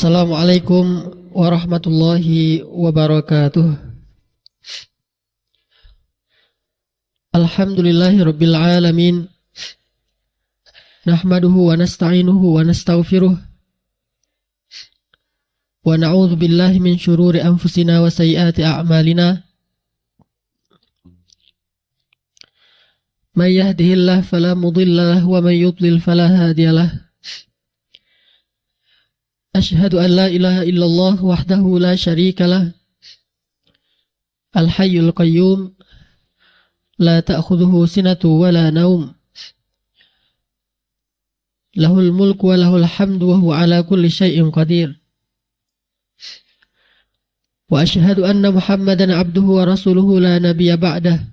Assalamualaikum warahmatullahi wabarakatuh. Alhamdulillahi rabbil alamin. Nahmaduhu wa nasta'inuhu wa nastaghfiruh. Wa na'udzu billahi min syururi anfusina wa sayyiati a'malina. May yahdihillahu fala mudilla lahu wa may yudlil fala hadiya lahu. Ashhadu an la ilaha illallah wahdahu la syarika lah. Al-hayyul qayyum la ta'khudhuhu sinatu wa la naum. Lahul mulku wa lahul hamdu wa huwa ala kulli syai'in qadir. Wa ashhadu anna Muhammadan abduhu wa rasuluhu la nabiyya ba'dah.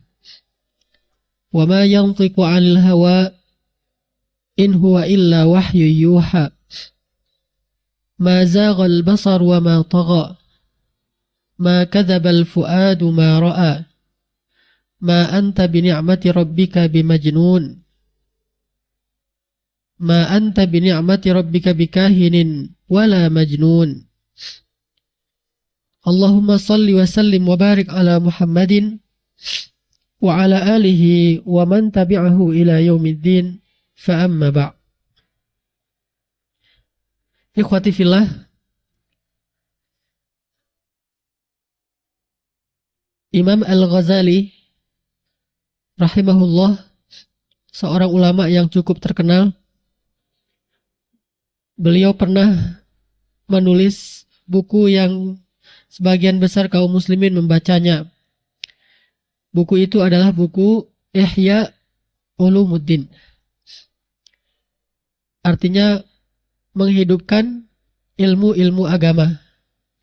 Wa ma yantiqu 'anil hawa in huwa illa wahyu yuha. ما زاغ البصر وما طغى ما كذب الفؤاد ما رأى ما أنت بنعمة ربك بمجنون ما أنت بنعمة ربك بكاهن ولا مجنون اللهم صل وسلم وبارك على محمد وعلى آله ومن تبعه إلى يوم الدين فأما بعد. Ikhwati fillah, Imam Al-Ghazali rahimahullah, seorang ulama yang cukup terkenal. Beliau pernah menulis buku yang sebagian besar kaum muslimin membacanya. Buku itu adalah buku Ihya Ulumuddin. Artinya menghidupkan ilmu-ilmu agama.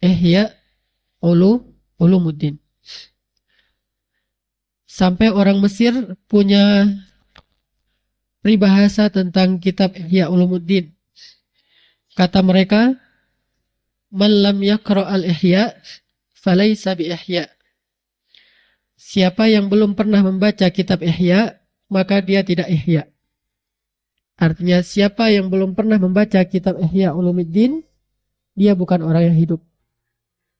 Ihya Ulumuddin. Sampai orang Mesir punya peribahasa tentang kitab Ihya Ulumuddin. Kata mereka, man lam yaqra al-ihya falaysa bi ihya. Siapa yang belum pernah membaca kitab Ihya, maka dia tidak ihya. Artinya siapa yang belum pernah membaca kitab Ihya Ulumuddin, dia bukan orang yang hidup.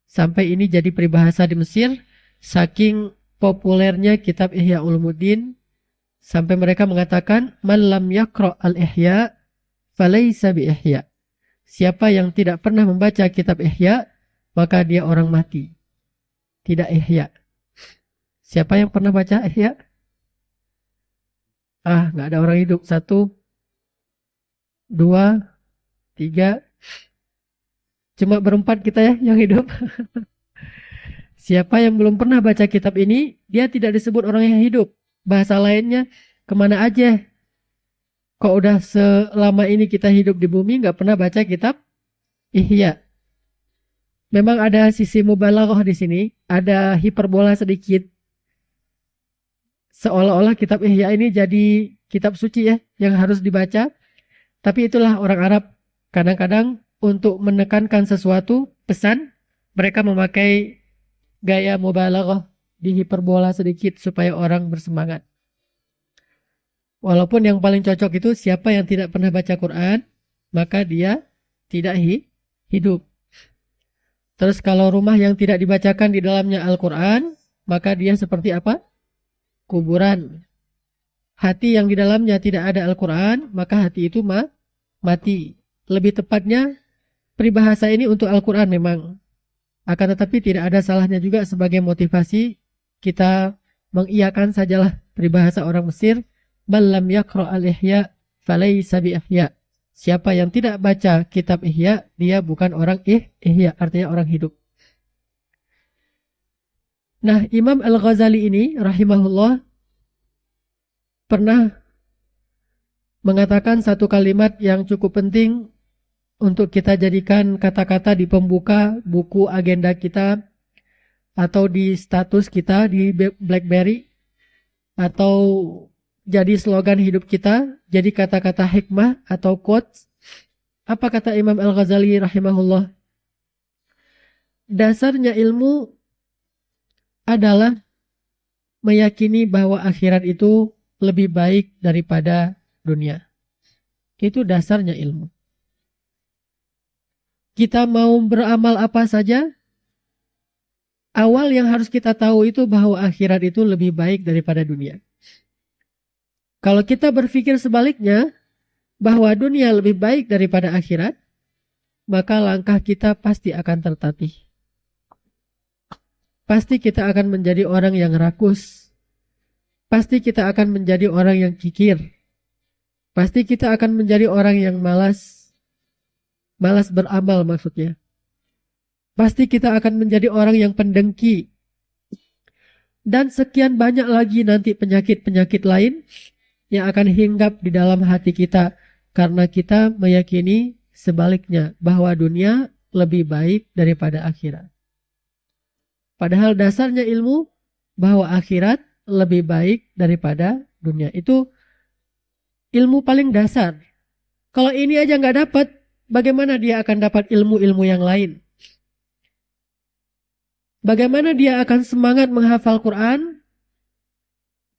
Sampai ini jadi peribahasa di Mesir, saking populernya kitab Ihya Ulumuddin, sampai mereka mengatakan, man lam yaqra al-ihya falaysa bi ihya. Siapa yang tidak pernah membaca kitab Ihya, maka dia orang mati, tidak ihya. Siapa yang pernah baca Ihya? Nggak ada orang hidup. 1, 2, 3, cuma berempat kita ya yang hidup. Siapa yang belum pernah baca kitab ini, dia tidak disebut orang yang hidup. Bahasa lainnya, kemana aja? Kok udah selama ini kita hidup di bumi gak pernah baca kitab Ihya? Memang ada sisi mubalaghah di sini, ada hiperbola sedikit. Seolah-olah kitab Ihya ini jadi kitab suci ya, yang harus dibaca. Tapi itulah orang Arab, kadang-kadang untuk menekankan sesuatu pesan, mereka memakai gaya mubalaghah, di hiperbola sedikit supaya orang bersemangat. Walaupun yang paling cocok itu siapa yang tidak pernah baca Quran, maka dia tidak hidup. Terus kalau rumah yang tidak dibacakan di dalamnya Al-Quran, maka dia seperti apa? Kuburan. Hati yang di dalamnya tidak ada Al-Quran, maka hati itu mati. Lebih tepatnya, peribahasa ini untuk Al-Quran memang. Akan tetapi tidak ada salahnya juga sebagai motivasi kita mengiyakan sajalah peribahasa orang Mesir, man lam yaqra al-ihya falaysa bi ihya. Siapa yang tidak baca kitab Ihya, dia bukan orang ihya, artinya orang hidup. Nah, Imam Al-Ghazali ini rahimahullah pernah mengatakan satu kalimat yang cukup penting untuk kita jadikan kata-kata di pembuka buku agenda kita atau di status kita di BlackBerry atau jadi slogan hidup kita, jadi kata-kata hikmah atau quotes. Apa kata Imam Al-Ghazali rahimahullah? Dasarnya ilmu adalah meyakini bahwa akhirat itu lebih baik daripada dunia. Itu dasarnya ilmu. kita mau beramal apa saja, awal yang harus kita tahu itu bahwa akhirat itu lebih baik daripada dunia. Kalau kita berpikir sebaliknya, bahwa dunia lebih baik daripada akhirat, maka langkah kita pasti akan tertatih. Pasti kita akan menjadi orang yang rakus. Pasti kita akan menjadi orang yang kikir. Pasti kita akan menjadi orang yang malas. Malas beramal maksudnya. Pasti kita akan menjadi orang yang pendengki. Dan sekian banyak lagi nanti penyakit-penyakit lain yang akan hinggap di dalam hati kita. Karena kita meyakini sebaliknya bahwa dunia lebih baik daripada akhirat. Padahal dasarnya ilmu bahwa akhirat lebih baik daripada dunia. Itu ilmu paling dasar. Kalau ini aja nggak dapat, bagaimana dia akan dapat ilmu-ilmu yang lain? Bagaimana dia akan semangat menghafal Quran?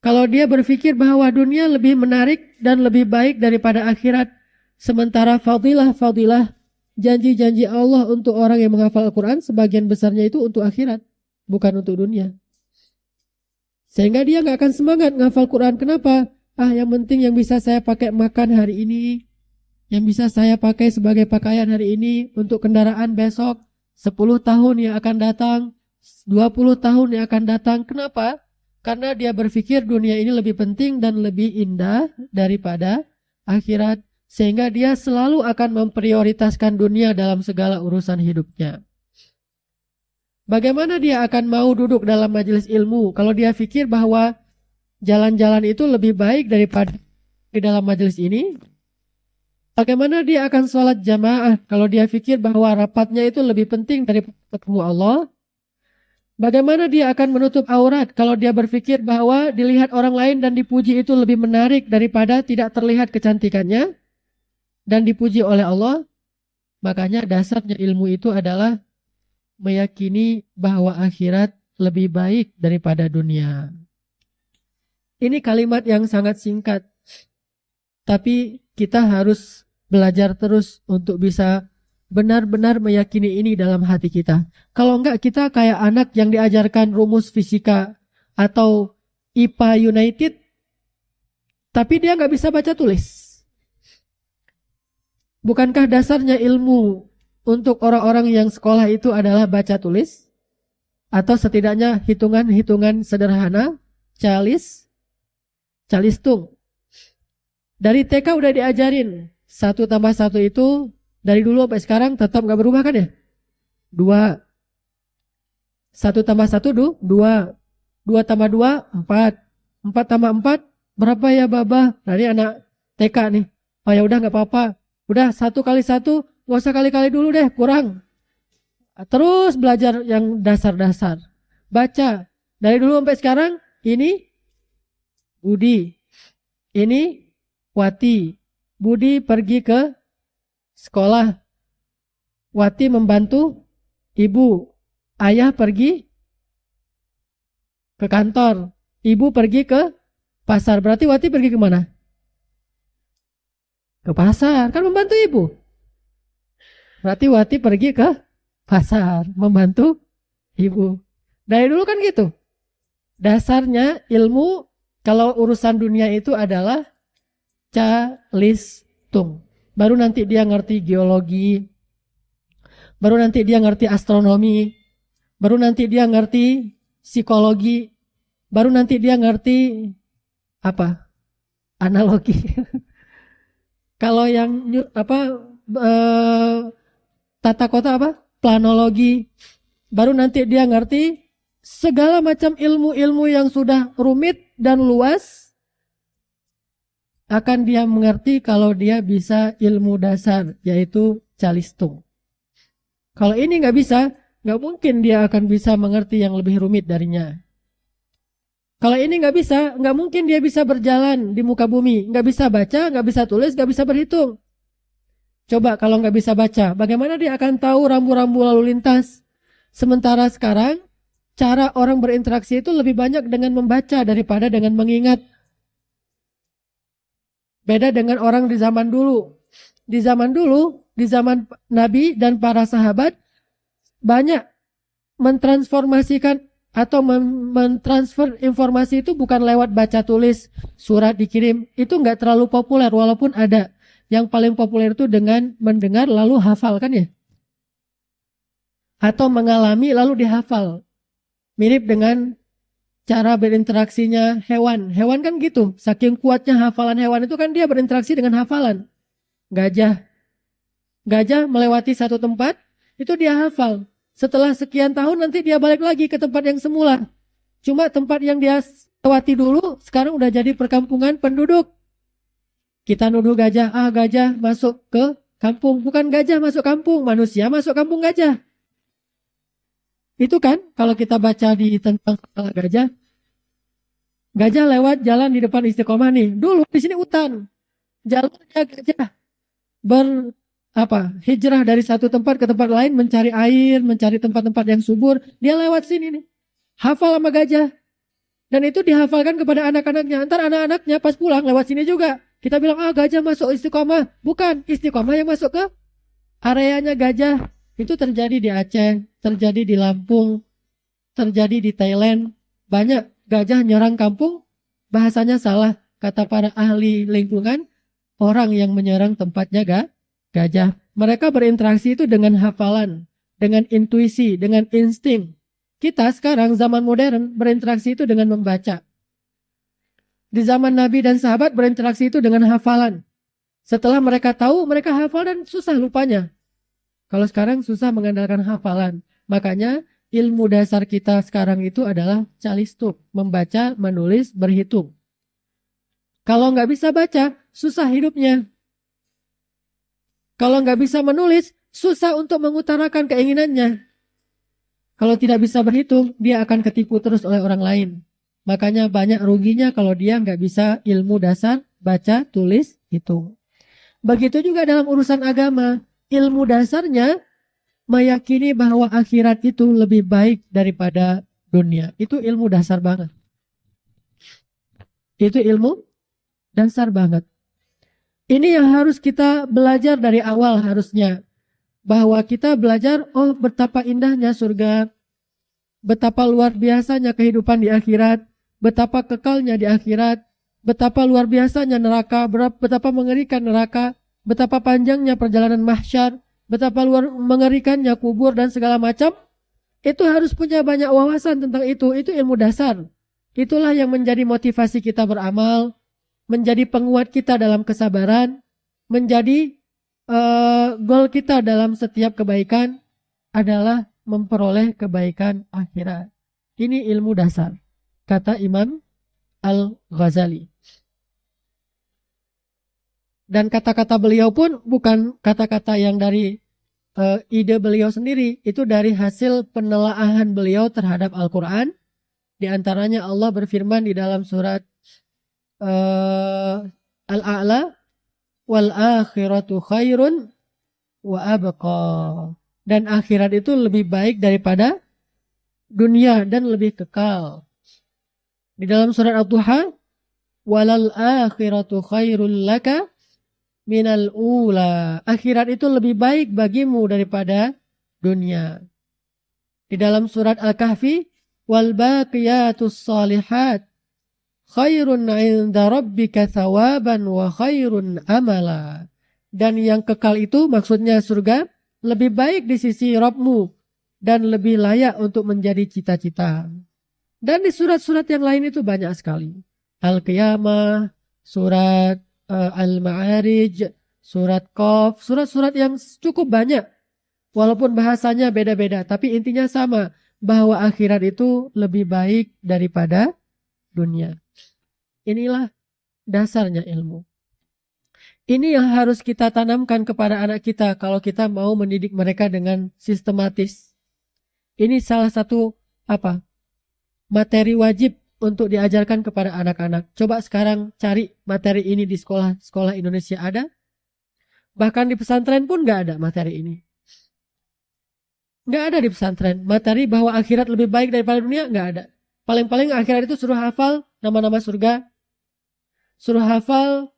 Kalau dia berpikir bahwa dunia lebih menarik dan lebih baik daripada akhirat, sementara fadilah-fadilah, janji-janji Allah untuk orang yang menghafal Al-Quran, sebagian besarnya itu untuk akhirat, bukan untuk dunia. Sehingga dia gak akan semangat menghafal Quran. Kenapa? Yang penting yang bisa saya pakai makan hari ini, yang bisa saya pakai sebagai pakaian hari ini, untuk kendaraan besok, 10 tahun yang akan datang, 20 tahun yang akan datang. Kenapa? Karena dia berpikir dunia ini lebih penting dan lebih indah daripada akhirat. Sehingga dia selalu akan memprioritaskan dunia dalam segala urusan hidupnya. Bagaimana dia akan mau duduk dalam majelis ilmu kalau dia pikir bahwa jalan-jalan itu lebih baik daripada di dalam majelis ini? Bagaimana dia akan sholat jamaah kalau dia pikir bahwa rapatnya itu lebih penting daripada ketemu Allah? Bagaimana dia akan menutup aurat kalau dia berpikir bahwa dilihat orang lain dan dipuji itu lebih menarik daripada tidak terlihat kecantikannya dan dipuji oleh Allah? Makanya dasarnya ilmu itu adalah meyakini bahwa akhirat lebih baik daripada dunia. Ini kalimat yang sangat singkat, tapi kita harus belajar terus untuk bisa benar-benar meyakini ini dalam hati kita. Kalau enggak, kita kayak anak yang diajarkan rumus fisika atau IPA United, tapi dia nggak bisa baca tulis. Bukankah dasarnya ilmu untuk orang-orang yang sekolah itu adalah baca tulis? Atau setidaknya hitungan-hitungan sederhana, calistung. Dari TK udah diajarin, 1 tambah 1 itu dari dulu sampai sekarang tetap gak berubah kan ya? 2. 1 tambah 1, 2. 2 tambah 2, 4. 4 tambah 4, berapa ya Baba? Nah ini anak TK nih. Oh ya udah gak apa-apa. Udah 1 kali 1, gak usah kali-kali dulu deh, kurang. Terus belajar yang dasar-dasar. Baca. Dari dulu sampai sekarang, ini Budi. Ini Wati. Budi pergi ke sekolah. Wati membantu ibu. Ayah pergi ke kantor. Ibu pergi ke pasar. Berarti Wati pergi ke mana? Ke pasar. Kan membantu ibu. Berarti Wati pergi ke pasar. Membantu ibu. Dari dulu kan gitu. Dasarnya ilmu kalau urusan dunia itu adalah calistung. Baru nanti dia ngerti geologi, baru nanti dia ngerti astronomi, baru nanti dia ngerti psikologi, baru nanti dia ngerti apa? Analogi. Kalau yang tata kota apa? Planologi. Baru nanti dia ngerti segala macam ilmu-ilmu yang sudah rumit dan luas. Akan dia mengerti kalau dia bisa ilmu dasar, yaitu calistung. Kalau ini nggak bisa, nggak mungkin dia akan bisa mengerti yang lebih rumit darinya. Kalau ini nggak bisa, nggak mungkin dia bisa berjalan di muka bumi, nggak bisa baca, nggak bisa tulis, nggak bisa berhitung. Coba kalau nggak bisa baca, bagaimana dia akan tahu rambu-rambu lalu lintas? Sementara sekarang, cara orang berinteraksi itu lebih banyak dengan membaca daripada dengan mengingat. Beda dengan orang di zaman dulu. Di zaman dulu, di zaman Nabi dan para sahabat banyak mentransformasikan atau mentransfer informasi itu bukan lewat baca tulis, surat dikirim. Itu nggak terlalu populer walaupun ada. Yang paling populer itu dengan mendengar lalu hafal kan ya? Atau mengalami lalu dihafal. Mirip dengan cara berinteraksinya hewan. Hewan kan gitu. Saking kuatnya hafalan hewan itu kan dia berinteraksi dengan hafalan. Gajah. Gajah melewati satu tempat, itu dia hafal. Setelah sekian tahun nanti dia balik lagi ke tempat yang semula. Cuma tempat yang dia lewati dulu sekarang udah jadi perkampungan penduduk. Kita nuduh gajah, gajah masuk ke kampung. Bukan gajah masuk kampung, manusia masuk kampung gajah. Itu kan kalau kita baca di tentang kepala gajah. Gajah lewat jalan di depan Istiqomah nih. Dulu di sini hutan. Jalurnya gajah hijrah dari satu tempat ke tempat lain, mencari air, mencari tempat-tempat yang subur. Dia lewat sini nih. Hafal sama gajah. Dan itu dihafalkan kepada anak-anaknya. Ntar anak-anaknya pas pulang lewat sini juga. Kita bilang, gajah masuk Istiqomah. Bukan, Istiqomah yang masuk ke areanya gajah. Itu terjadi di Aceh, terjadi di Lampung, terjadi di Thailand. Banyak gajah nyerang kampung, bahasanya salah. Kata para ahli lingkungan, orang yang menyerang tempatnya gajah. Mereka berinteraksi itu dengan hafalan, dengan intuisi, dengan insting. Kita sekarang zaman modern berinteraksi itu dengan membaca. Di zaman Nabi dan sahabat berinteraksi itu dengan hafalan. Setelah mereka tahu, mereka hafal dan susah lupanya. Kalau sekarang susah mengandalkan hafalan. Makanya ilmu dasar kita sekarang itu adalah calistung. Membaca, menulis, berhitung. Kalau nggak bisa baca, susah hidupnya. Kalau nggak bisa menulis, susah untuk mengutarakan keinginannya. Kalau tidak bisa berhitung, dia akan ketipu terus oleh orang lain. Makanya banyak ruginya kalau dia nggak bisa ilmu dasar, baca, tulis, hitung. Begitu juga dalam urusan agama. Ilmu dasarnya meyakini bahwa akhirat itu lebih baik daripada dunia. Itu ilmu dasar banget. Itu ilmu dasar banget. Ini yang harus kita belajar dari awal harusnya. Bahwa kita belajar, betapa indahnya surga. Betapa luar biasanya kehidupan di akhirat. Betapa kekalnya di akhirat. Betapa luar biasanya neraka. Betapa mengerikan neraka. Betapa panjangnya perjalanan mahsyar. Betapa luar mengerikannya kubur dan segala macam. Itu harus punya banyak wawasan tentang itu. Itu ilmu dasar. Itulah yang menjadi motivasi kita beramal. Menjadi penguat kita dalam kesabaran. Menjadi goal kita dalam setiap kebaikan adalah memperoleh kebaikan akhirat. Ini ilmu dasar, kata Imam Al-Ghazali. Dan kata-kata beliau pun bukan kata-kata yang dari ide beliau sendiri. Itu dari hasil penelaahan beliau terhadap Al-Quran. Di antaranya Allah berfirman di dalam surat Al-A'la, wal akhiratu khairun wa abqa. Dan akhirat itu lebih baik daripada dunia dan lebih kekal. Di dalam surat Ad-Duha, walal akhiratu khairul laka minal ula. Akhirat itu lebih baik bagimu daripada dunia. Di dalam surat Al-Kahfi, wal baqiyatus salihat khairun 'inda rabbika thawaban wa khairun amala. Dan yang kekal itu maksudnya surga lebih baik di sisi Rabbmu dan lebih layak untuk menjadi cita-cita. Dan di surat-surat yang lain itu banyak sekali. Al-Qiyamah, surat Al-Ma'arij, surat Qaf, surat-surat yang cukup banyak. Walaupun bahasanya beda-beda, tapi intinya sama, bahwa akhirat itu lebih baik daripada dunia. Inilah dasarnya ilmu. Ini yang harus kita tanamkan kepada anak kita kalau kita mau mendidik mereka dengan sistematis. Ini salah satu materi wajib untuk diajarkan kepada anak-anak. Coba sekarang cari materi ini di sekolah Indonesia ada. Bahkan di pesantren pun nggak ada materi ini. Nggak ada di pesantren. Materi bahwa akhirat lebih baik daripada dunia nggak ada. Paling-paling akhirat itu suruh hafal nama-nama surga. Suruh hafal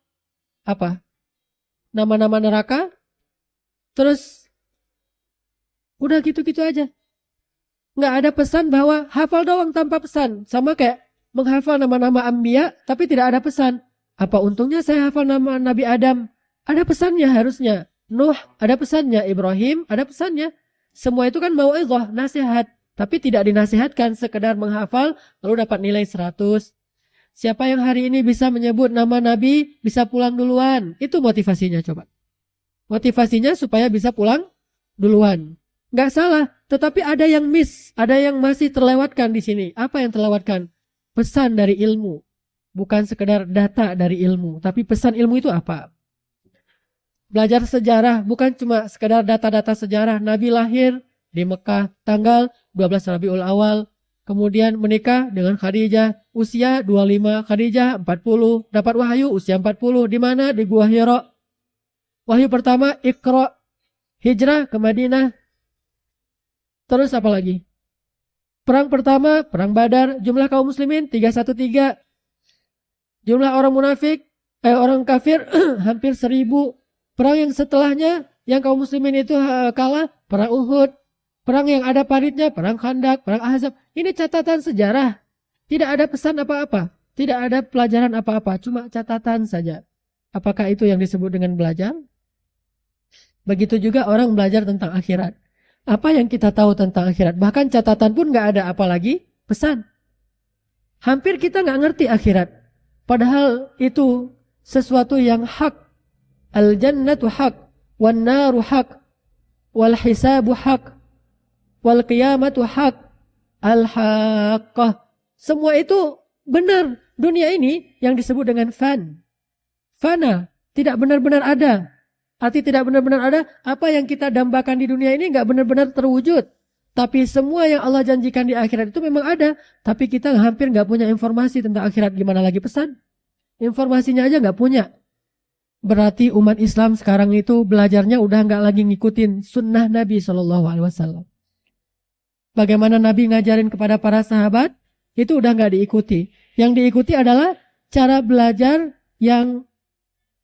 nama-nama neraka. Terus udah gitu-gitu aja. Nggak ada pesan bahwa hafal doang tanpa pesan. Sama kayak menghafal nama-nama Anbiya tapi tidak ada pesan. Apa untungnya saya hafal nama Nabi Adam? Ada pesannya harusnya. Nuh ada pesannya. Ibrahim ada pesannya. Semua itu kan mau'izah, nasihat. Tapi tidak dinasihatkan, sekedar menghafal lalu dapat nilai 100. Siapa yang hari ini bisa menyebut nama Nabi bisa pulang duluan. Itu motivasinya coba. Motivasinya supaya bisa pulang duluan. Nggak salah, tetapi ada yang miss, ada yang masih terlewatkan di sini. Apa yang terlewatkan? Pesan dari ilmu. Bukan sekedar data dari ilmu, tapi pesan ilmu itu apa? Belajar sejarah bukan cuma sekedar data-data sejarah. Nabi lahir di Mekah tanggal 12 Rabiul Awal, kemudian menikah dengan Khadijah, usia 25, Khadijah 40, dapat wahyu usia 40, di mana? Di Gua Hira. Wahyu pertama Iqra, hijrah ke Madinah. Terus apa lagi? Perang pertama, perang Badar, jumlah kaum muslimin 313. Jumlah orang munafik, orang kafir hampir 1000. Perang yang setelahnya yang kaum muslimin itu kalah, perang Uhud. Perang yang ada paritnya, perang Khandak, perang Ahzab. Ini catatan sejarah. Tidak ada pesan apa-apa. Tidak ada pelajaran apa-apa. Cuma catatan saja. Apakah itu yang disebut dengan belajar? Begitu juga orang belajar tentang akhirat. Apa yang kita tahu tentang akhirat? Bahkan catatan pun gak ada, apalagi pesan. Hampir kita gak ngerti akhirat. Padahal itu sesuatu yang hak. Al-jannatu hak. Wan naru hak. Wal hisabu hak. Wal qiyamatu haq, al-haqqah. Semua itu benar. Dunia ini yang disebut dengan fana, tidak benar-benar ada. Arti tidak benar-benar ada, apa yang kita dambakan di dunia ini nggak benar-benar terwujud. Tapi semua yang Allah janjikan di akhirat itu memang ada. Tapi kita hampir nggak punya informasi tentang akhirat, gimana lagi pesan. Informasinya aja nggak punya. Berarti umat Islam sekarang itu belajarnya udah nggak lagi ngikutin sunnah Nabi SAW. Bagaimana Nabi ngajarin kepada para sahabat, itu udah gak diikuti. Yang diikuti adalah cara belajar yang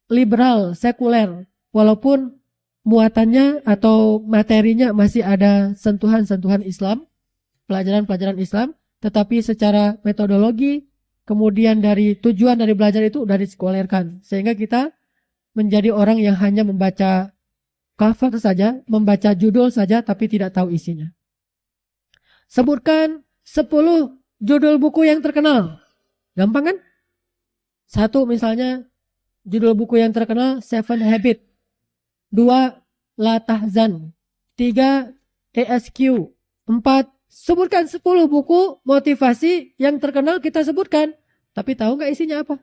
liberal, sekuler. Walaupun muatannya atau materinya masih ada sentuhan-sentuhan Islam, pelajaran-pelajaran Islam, tetapi secara metodologi, kemudian dari tujuan dari belajar itu udah disekulerkan. Sehingga kita menjadi orang yang hanya membaca cover saja, membaca judul saja, tapi tidak tahu isinya. Sebutkan 10 judul buku yang terkenal. Gampang kan? 1 misalnya judul buku yang terkenal 7 Habits. 2 La Tahzan. 3 ESQ. 4 sebutkan 10 buku motivasi yang terkenal kita sebutkan. Tapi tahu gak isinya apa?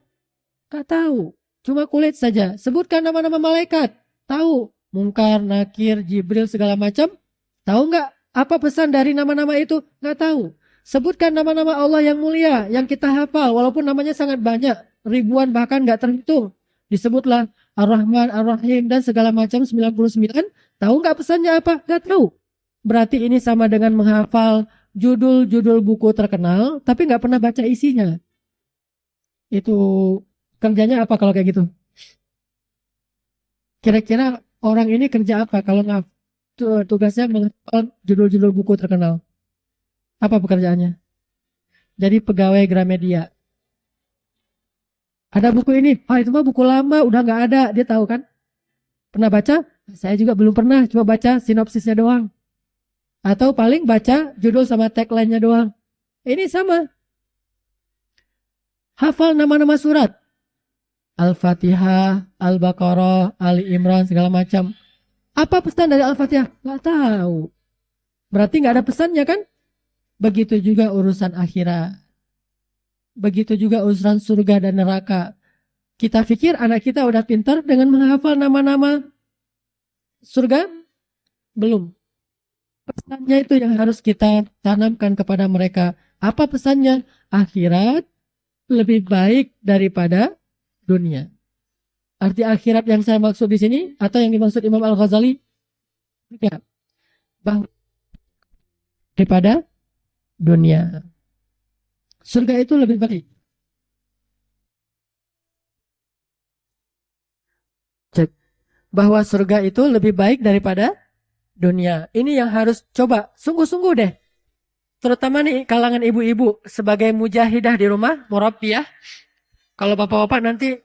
Gak tahu. Cuma kulit saja. Sebutkan nama-nama malaikat. Tahu. Munkar, Nakir, Jibril segala macam. Tahu gak? Apa pesan dari nama-nama itu? Nggak tahu. Sebutkan nama-nama Allah yang mulia, yang kita hafal, walaupun namanya sangat banyak, ribuan bahkan nggak terhitung. Disebutlah Ar-Rahman, Ar-Rahim, dan segala macam 99. Tahu nggak pesannya apa? Nggak tahu. Berarti ini sama dengan menghafal judul-judul buku terkenal, tapi nggak pernah baca isinya. Itu kerjanya apa kalau kayak gitu? Kira-kira orang ini kerja apa kalau nggak? Tugasnya menghafal judul-judul buku terkenal. Apa pekerjaannya? Jadi pegawai Gramedia. Ada buku ini, itu mah buku lama, udah gak ada. Dia tahu kan? Pernah baca? Saya juga belum pernah, cuma baca sinopsisnya doang. Atau paling baca judul sama tagline-nya doang. Ini sama. Hafal nama-nama surat. Al-Fatihah, Al-Baqarah, Ali Imran, segala macam. Apa pesan dari Al-Fatihah? Gak tahu. Berarti gak ada pesannya kan? Begitu juga urusan akhirat. Begitu juga urusan surga dan neraka. Kita pikir anak kita udah pintar dengan menghafal nama-nama surga? Belum. Pesannya itu yang harus kita tanamkan kepada mereka. Apa pesannya? Akhirat lebih baik daripada dunia. Arti akhirat yang saya maksud di sini atau yang dimaksud Imam Al-Ghazali ya, bahwa daripada dunia. Surga itu lebih baik. Cek. bahwa surga itu lebih baik daripada dunia. Ini yang harus coba sungguh-sungguh deh. Terutama nih kalangan ibu-ibu sebagai mujahidah di rumah, murabbiyah. Kalau bapak-bapak nanti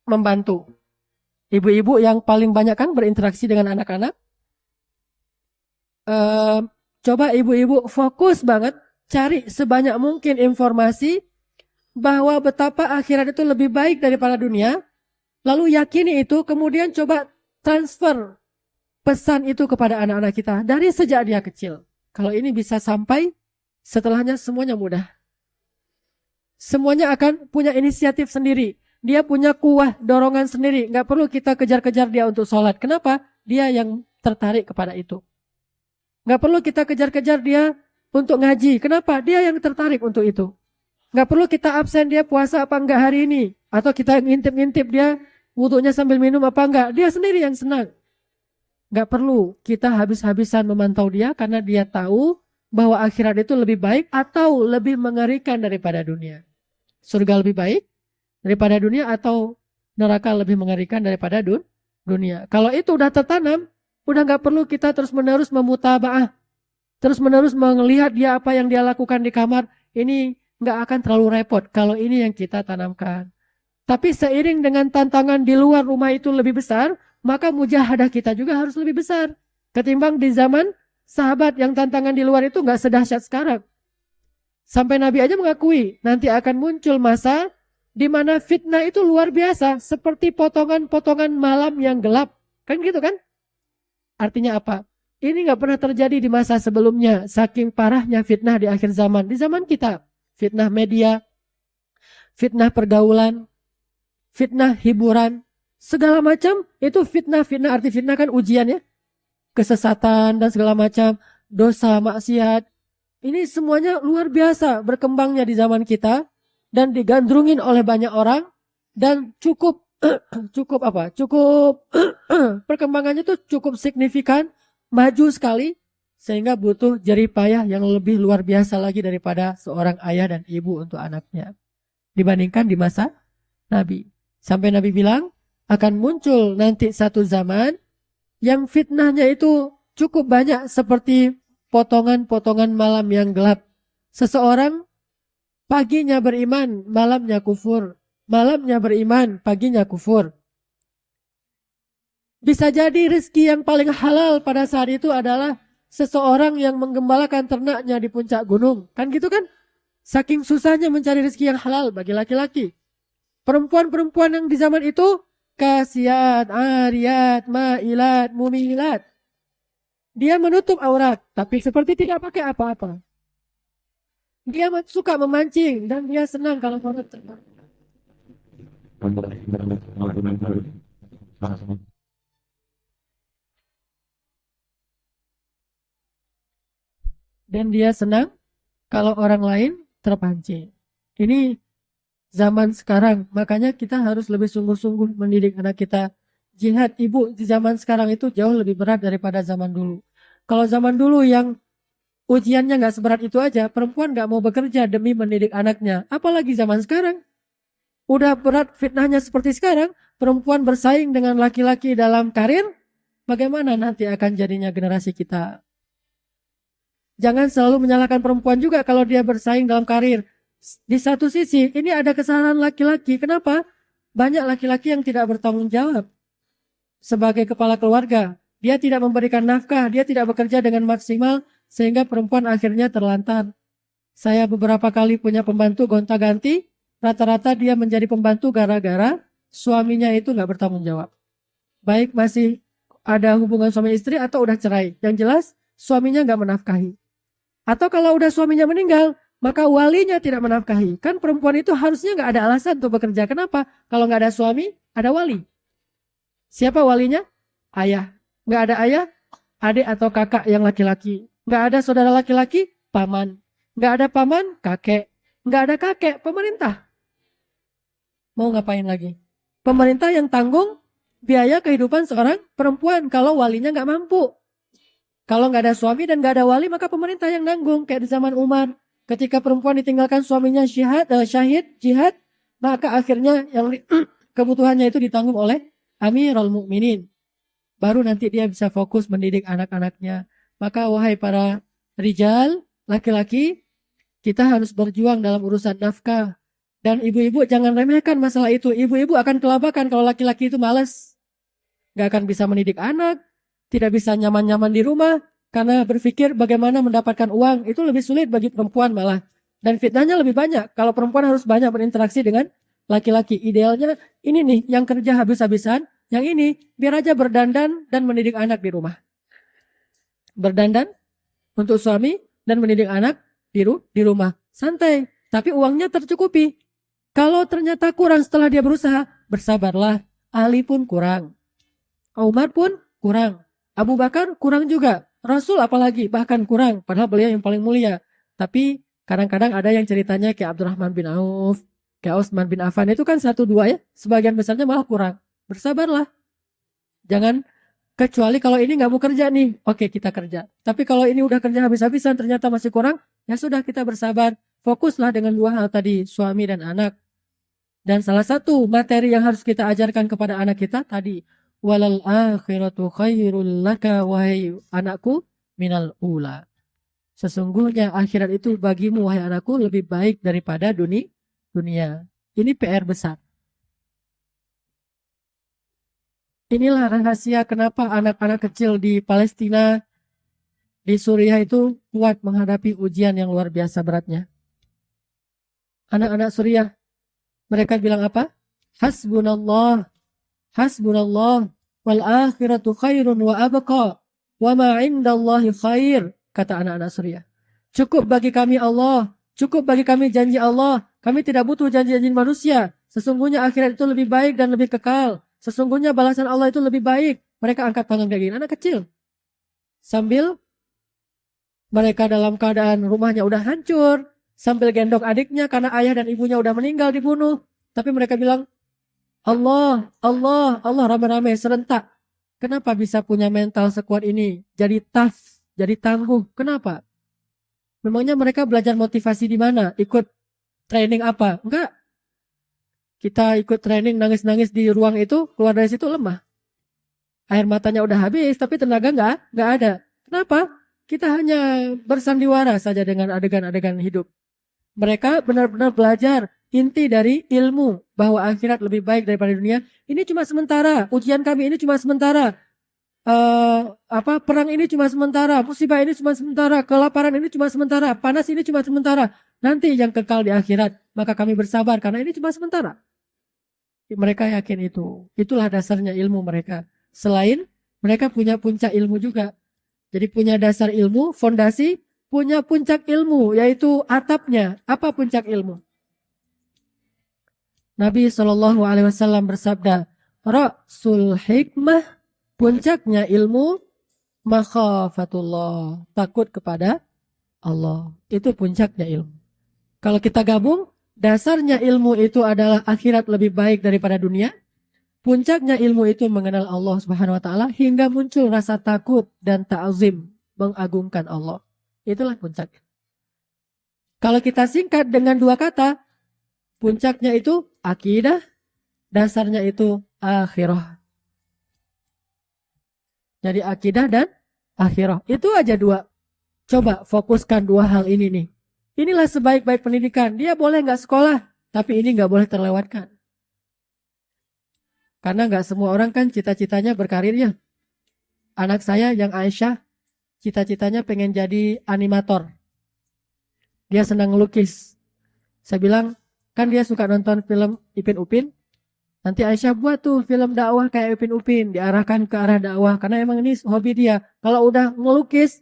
membantu. Ibu-ibu yang paling banyak kan berinteraksi dengan anak-anak. Coba ibu-ibu fokus banget cari sebanyak mungkin informasi bahwa betapa akhirat itu lebih baik daripada dunia. Lalu yakini itu, kemudian coba transfer pesan itu kepada anak-anak kita dari sejak dia kecil. Kalau ini bisa sampai, setelahnya semuanya mudah. Semuanya akan punya inisiatif sendiri. Dia punya kuah, dorongan sendiri. Nggak perlu kita kejar-kejar dia untuk sholat. Kenapa? Dia yang tertarik kepada itu. Nggak perlu kita kejar-kejar dia untuk ngaji. Kenapa? Dia yang tertarik untuk itu. Nggak perlu kita absen dia puasa apa enggak hari ini. Atau kita ngintip-ngintip dia wudunya sambil minum apa enggak. Dia sendiri yang senang. Nggak perlu kita habis-habisan memantau dia karena dia tahu bahwa akhirat itu lebih baik atau lebih mengerikan daripada dunia. Surga lebih baik daripada dunia atau neraka lebih mengerikan daripada dunia. Kalau itu udah tertanam, udah nggak perlu kita terus-menerus memutabaah, terus-menerus melihat dia apa yang dia lakukan di kamar. Ini nggak akan terlalu repot kalau ini yang kita tanamkan. Tapi seiring dengan tantangan di luar rumah itu lebih besar, maka mujahadah kita juga harus lebih besar. Ketimbang di zaman sahabat yang tantangan di luar itu nggak sedahsyat sekarang. Sampai Nabi aja mengakui nanti akan muncul masa di mana fitnah itu luar biasa, seperti potongan-potongan malam yang gelap. Kan gitu kan? Artinya apa? Ini nggak pernah terjadi di masa sebelumnya, saking parahnya fitnah di akhir zaman. Di zaman kita, fitnah media, fitnah pergaulan, fitnah hiburan, segala macam itu fitnah. Arti fitnah kan ujian ya. Kesesatan dan segala macam, dosa, maksiat. Ini semuanya luar biasa berkembangnya di zaman kita dan digandrungin oleh banyak orang dan cukup perkembangannya itu cukup signifikan, maju sekali sehingga butuh jerih payah yang lebih luar biasa lagi daripada seorang ayah dan ibu untuk anaknya dibandingkan di masa Nabi. Sampai Nabi bilang akan muncul nanti satu zaman yang fitnahnya itu cukup banyak seperti potongan-potongan malam yang gelap. Seseorang paginya beriman, malamnya kufur. Malamnya beriman, paginya kufur. Bisa jadi rezeki yang paling halal pada saat itu adalah seseorang yang menggembalakan ternaknya di puncak gunung. Kan gitu kan? Saking susahnya mencari rezeki yang halal bagi laki-laki. Perempuan-perempuan yang di zaman itu kasiyat, ariyat, ma'ilat, mumilat. Dia menutup aurat, tapi seperti tidak pakai apa-apa. Dia suka memancing dan dia senang kalau aurat terbang. Dan dia senang kalau orang lain terpancing. Ini zaman sekarang, makanya kita harus lebih sungguh-sungguh mendidik anak kita. Jihad ibu di zaman sekarang itu jauh lebih berat daripada zaman dulu. Kalau zaman dulu yang ujiannya nggak seberat itu aja, perempuan nggak mau bekerja demi mendidik anaknya. Apalagi zaman sekarang. Udah berat fitnahnya seperti sekarang, perempuan bersaing dengan laki-laki dalam karir, bagaimana nanti akan jadinya generasi kita? Jangan selalu menyalahkan perempuan juga kalau dia bersaing dalam karir. Di satu sisi, ini ada kesalahan laki-laki. Kenapa? Banyak laki-laki yang tidak bertanggung jawab. Sebagai kepala keluarga, dia tidak memberikan nafkah, dia tidak bekerja dengan maksimal, sehingga perempuan akhirnya terlantar. Saya beberapa kali punya pembantu gonta-ganti, rata-rata dia menjadi pembantu gara-gara suaminya itu nggak bertanggung jawab. Baik masih ada hubungan suami istri atau udah cerai. Yang jelas suaminya nggak menafkahi. Atau kalau udah suaminya meninggal, maka walinya tidak menafkahi. Kan perempuan itu harusnya nggak ada alasan untuk bekerja. Kenapa? Kalau nggak ada suami, ada wali. Siapa walinya? Ayah. Nggak ada ayah, adik atau kakak yang laki-laki. Nggak ada saudara laki-laki, paman. Nggak ada paman, kakek. Nggak ada kakek, pemerintah. Mau ngapain lagi? Pemerintah yang tanggung biaya kehidupan seorang perempuan kalau walinya nggak mampu. Kalau nggak ada suami dan nggak ada wali, maka pemerintah yang nanggung. Kayak di zaman Umar, ketika perempuan ditinggalkan suaminya syahid, jihad, maka akhirnya yang kebutuhannya itu ditanggung oleh Amirul Mukminin. baru nanti dia bisa fokus mendidik anak-anaknya. Maka wahai para rijal, laki-laki, kita harus berjuang dalam urusan nafkah. Dan ibu-ibu jangan remehkan masalah itu. Ibu-ibu akan kelabakan kalau laki-laki itu malas. Gak akan bisa mendidik anak, tidak bisa nyaman-nyaman di rumah, karena berpikir bagaimana mendapatkan uang. Itu lebih sulit bagi perempuan malah. Dan fitnahnya lebih banyak. Kalau perempuan harus banyak berinteraksi dengan laki-laki. Idealnya ini nih, yang kerja habis-habisan. Yang ini, biar aja berdandan dan mendidik anak di rumah. Berdandan untuk suami dan mendidik anak di rumah. Santai. Tapi uangnya tercukupi. Kalau ternyata kurang setelah dia berusaha, bersabarlah. Ali pun kurang. Umar pun kurang. Abu Bakar kurang juga. Rasul apalagi bahkan kurang. Padahal beliau yang paling mulia. Tapi kadang-kadang ada yang ceritanya kayak Abdurrahman bin Auf, kayak Utsman bin Affan. Itu kan 1-2 ya. Sebagian besarnya malah kurang. Bersabarlah. Jangan, kecuali kalau ini gak mau kerja nih. Oke, kita kerja. Tapi kalau ini udah kerja habis-habisan ternyata masih kurang. Ya sudah, kita bersabar. Fokuslah dengan 2 hal tadi. Suami dan anak. Dan salah satu materi yang harus kita ajarkan kepada anak kita tadi. Walal akhiratu khairul laka, wahai anakku, minal ula. Sesungguhnya akhirat itu bagimu, wahai anakku, lebih baik daripada dunia. Ini PR besar. Inilah rahasia kenapa anak-anak kecil di Palestina, di Suriah itu kuat menghadapi ujian yang luar biasa beratnya. Anak-anak Suriah, mereka bilang apa? Hasbunallah, hasbunallah, wal akhiratu khairun wa abqa, wa ma indallahi khair, kata anak-anak Suriah. Cukup bagi kami Allah, cukup bagi kami janji Allah, kami tidak butuh janji-janji manusia. Sesungguhnya akhirat itu lebih baik dan lebih kekal. Sesungguhnya balasan Allah itu lebih baik. Mereka angkat tangan kayak gini, anak kecil. Sambil mereka dalam keadaan rumahnya udah hancur, sambil gendong adiknya karena ayah dan ibunya udah meninggal dibunuh. Tapi mereka bilang, Allah, Allah, Allah, rame-rame, serentak. Kenapa bisa punya mental sekuat ini? Jadi tough, jadi tangguh. Kenapa? Memangnya mereka belajar motivasi di mana? Ikut training apa? Enggak. Kita ikut training nangis-nangis di ruang itu, keluar dari situ lemah. Air matanya udah habis, tapi tenaga enggak ada. Kenapa? Kita hanya bersandiwara saja dengan adegan-adegan hidup. Mereka benar-benar belajar inti dari ilmu bahwa akhirat lebih baik daripada dunia. Ini cuma sementara. Ujian kami ini cuma sementara. Perang ini cuma sementara. Musibah ini cuma sementara. Kelaparan ini cuma sementara. Panas ini cuma sementara. Nanti yang kekal di akhirat. Maka kami bersabar karena ini cuma sementara. Mereka yakin itu. Itulah dasarnya ilmu mereka. Selain mereka punya puncak ilmu juga. Jadi punya dasar ilmu, fondasi, punya puncak ilmu, yaitu atapnya. Apa puncak ilmu? Nabi SAW bersabda, Ra'sul hikmah, puncaknya ilmu, makhafatullah, takut kepada Allah. Itu puncaknya ilmu. Kalau kita gabung, dasarnya ilmu itu adalah akhirat lebih baik daripada dunia. Puncaknya ilmu itu mengenal Allah Subhanahu wa taala hingga muncul rasa takut dan ta'zim, mengagungkan Allah. Itulah puncak. Kalau kita singkat dengan 2 kata, puncaknya itu akidah, dasarnya itu akhirah. Jadi akidah dan akhirah. Itu aja 2. Coba fokuskan 2 hal ini nih. Inilah sebaik-baik pendidikan. Dia boleh nggak sekolah, tapi ini nggak boleh terlewatkan. Karena nggak semua orang kan cita-citanya berkarir ya. Anak saya yang Aisyah, cita-citanya pengen jadi animator. Dia senang ngelukis. Saya bilang, kan dia suka nonton film Ipin Upin. Nanti Aisyah buat tuh film dakwah kayak Ipin Upin, diarahkan ke arah dakwah. Karena emang ini hobi dia. Kalau udah ngelukis,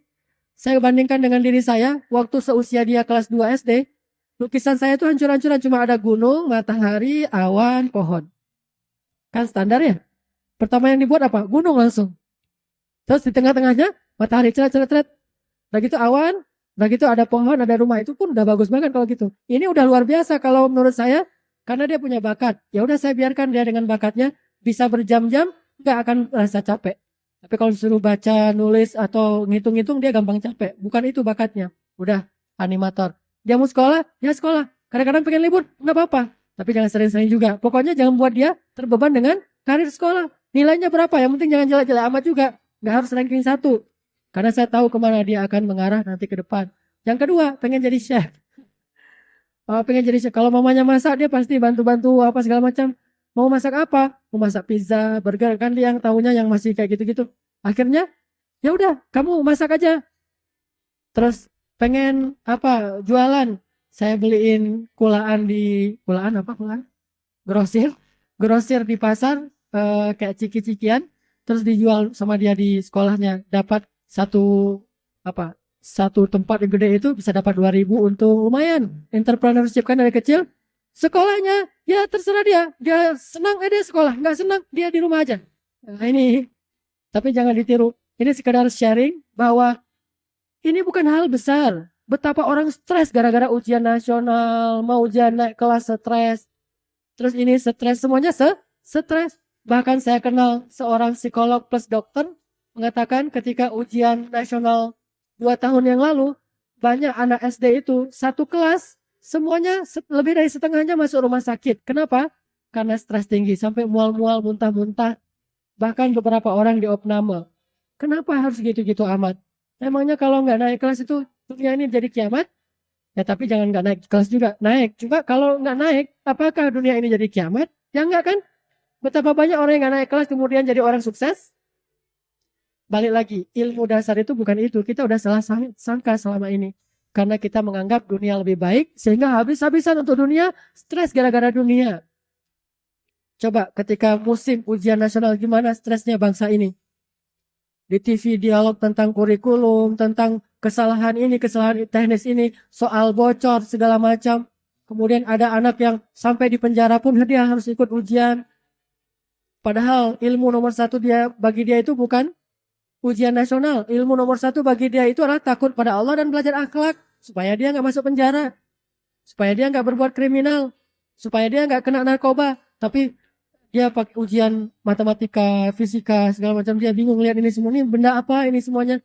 saya bandingkan dengan diri saya, waktu seusia dia kelas 2 SD, lukisan saya tuh hancur-hancuran, cuma ada gunung, matahari, awan, pohon. Kan standar ya. Pertama yang dibuat apa? Gunung langsung. Terus di tengah-tengahnya matahari ceret-ceret. Udah gitu awan, udah gitu ada pohon, ada rumah. Itu pun udah bagus banget kalau gitu. Ini udah luar biasa kalau menurut saya, karena dia punya bakat. Ya udah saya biarkan dia dengan bakatnya bisa berjam-jam, nggak akan rasa capek. Tapi kalau disuruh baca, nulis atau ngitung-ngitung dia gampang capek. Bukan itu bakatnya. Udah animator. Dia mau sekolah, ya sekolah. Kadang-kadang pengen libur, nggak apa-apa. Tapi jangan sering-sering juga. Pokoknya jangan buat dia terbeban dengan karir sekolah. Nilainya berapa? Yang penting jangan jelek-jelek amat juga. Nggak harus ranking 1. Karena saya tahu kemana dia akan mengarah nanti ke depan. Yang kedua, pengen jadi chef. Pengen jadi chef. Kalau mamanya masak, dia pasti bantu-bantu apa segala macam. Mau masak apa? Mau masak pizza, burger, kan dia yang tahunya yang masih kayak gitu-gitu. Akhirnya, ya udah, kamu masak aja. Terus pengen apa? Jualan. Saya beliin kulaan apa kulaan? Grosir di pasar, kayak ciki-cikian, terus dijual sama dia di sekolahnya, dapat satu tempat yang gede itu bisa dapat 2.000, untuk lumayan. Entrepreneurship kan dari kecil. Sekolahnya ya terserah dia senang dia sekolah, nggak senang dia di rumah aja. Nah, ini tapi jangan ditiru, ini sekedar sharing bahwa ini bukan hal besar. Betapa orang stres gara-gara ujian nasional, mau ujian naik kelas stres. Terus ini stres, semuanya stres. Bahkan saya kenal seorang psikolog plus dokter mengatakan ketika ujian nasional 2 tahun yang lalu, banyak anak SD itu satu kelas, semuanya lebih dari setengahnya masuk rumah sakit. Kenapa? Karena stres tinggi, sampai mual-mual, muntah-muntah. Bahkan beberapa orang diopname. Kenapa harus gitu-gitu amat? Emangnya kalau nggak naik kelas itu dunia ini jadi kiamat? Ya tapi jangan nggak naik kelas juga, naik. Coba kalau nggak naik, apakah dunia ini jadi kiamat? Ya enggak kan? Betapa banyak orang yang nggak naik kelas kemudian jadi orang sukses? Balik lagi, ilmu dasar itu bukan itu. Kita udah salah sangka selama ini. Karena kita menganggap dunia lebih baik, sehingga habis-habisan untuk dunia, stres gara-gara dunia. Coba ketika musim ujian nasional, gimana stresnya bangsa ini? Di TV dialog tentang kurikulum, tentang kesalahan ini, kesalahan teknis ini, soal bocor, segala macam. Kemudian ada anak yang sampai di penjara pun dia harus ikut ujian. Padahal ilmu nomor 1 bagi dia itu bukan ujian nasional. Ilmu nomor 1 bagi dia itu adalah takut pada Allah dan belajar akhlak. Supaya dia nggak masuk penjara. Supaya dia nggak berbuat kriminal. Supaya dia nggak kena narkoba. Tapi dia pakai ujian matematika, fisika, segala macam. Dia bingung lihat ini semua. Ini benda apa ini semuanya.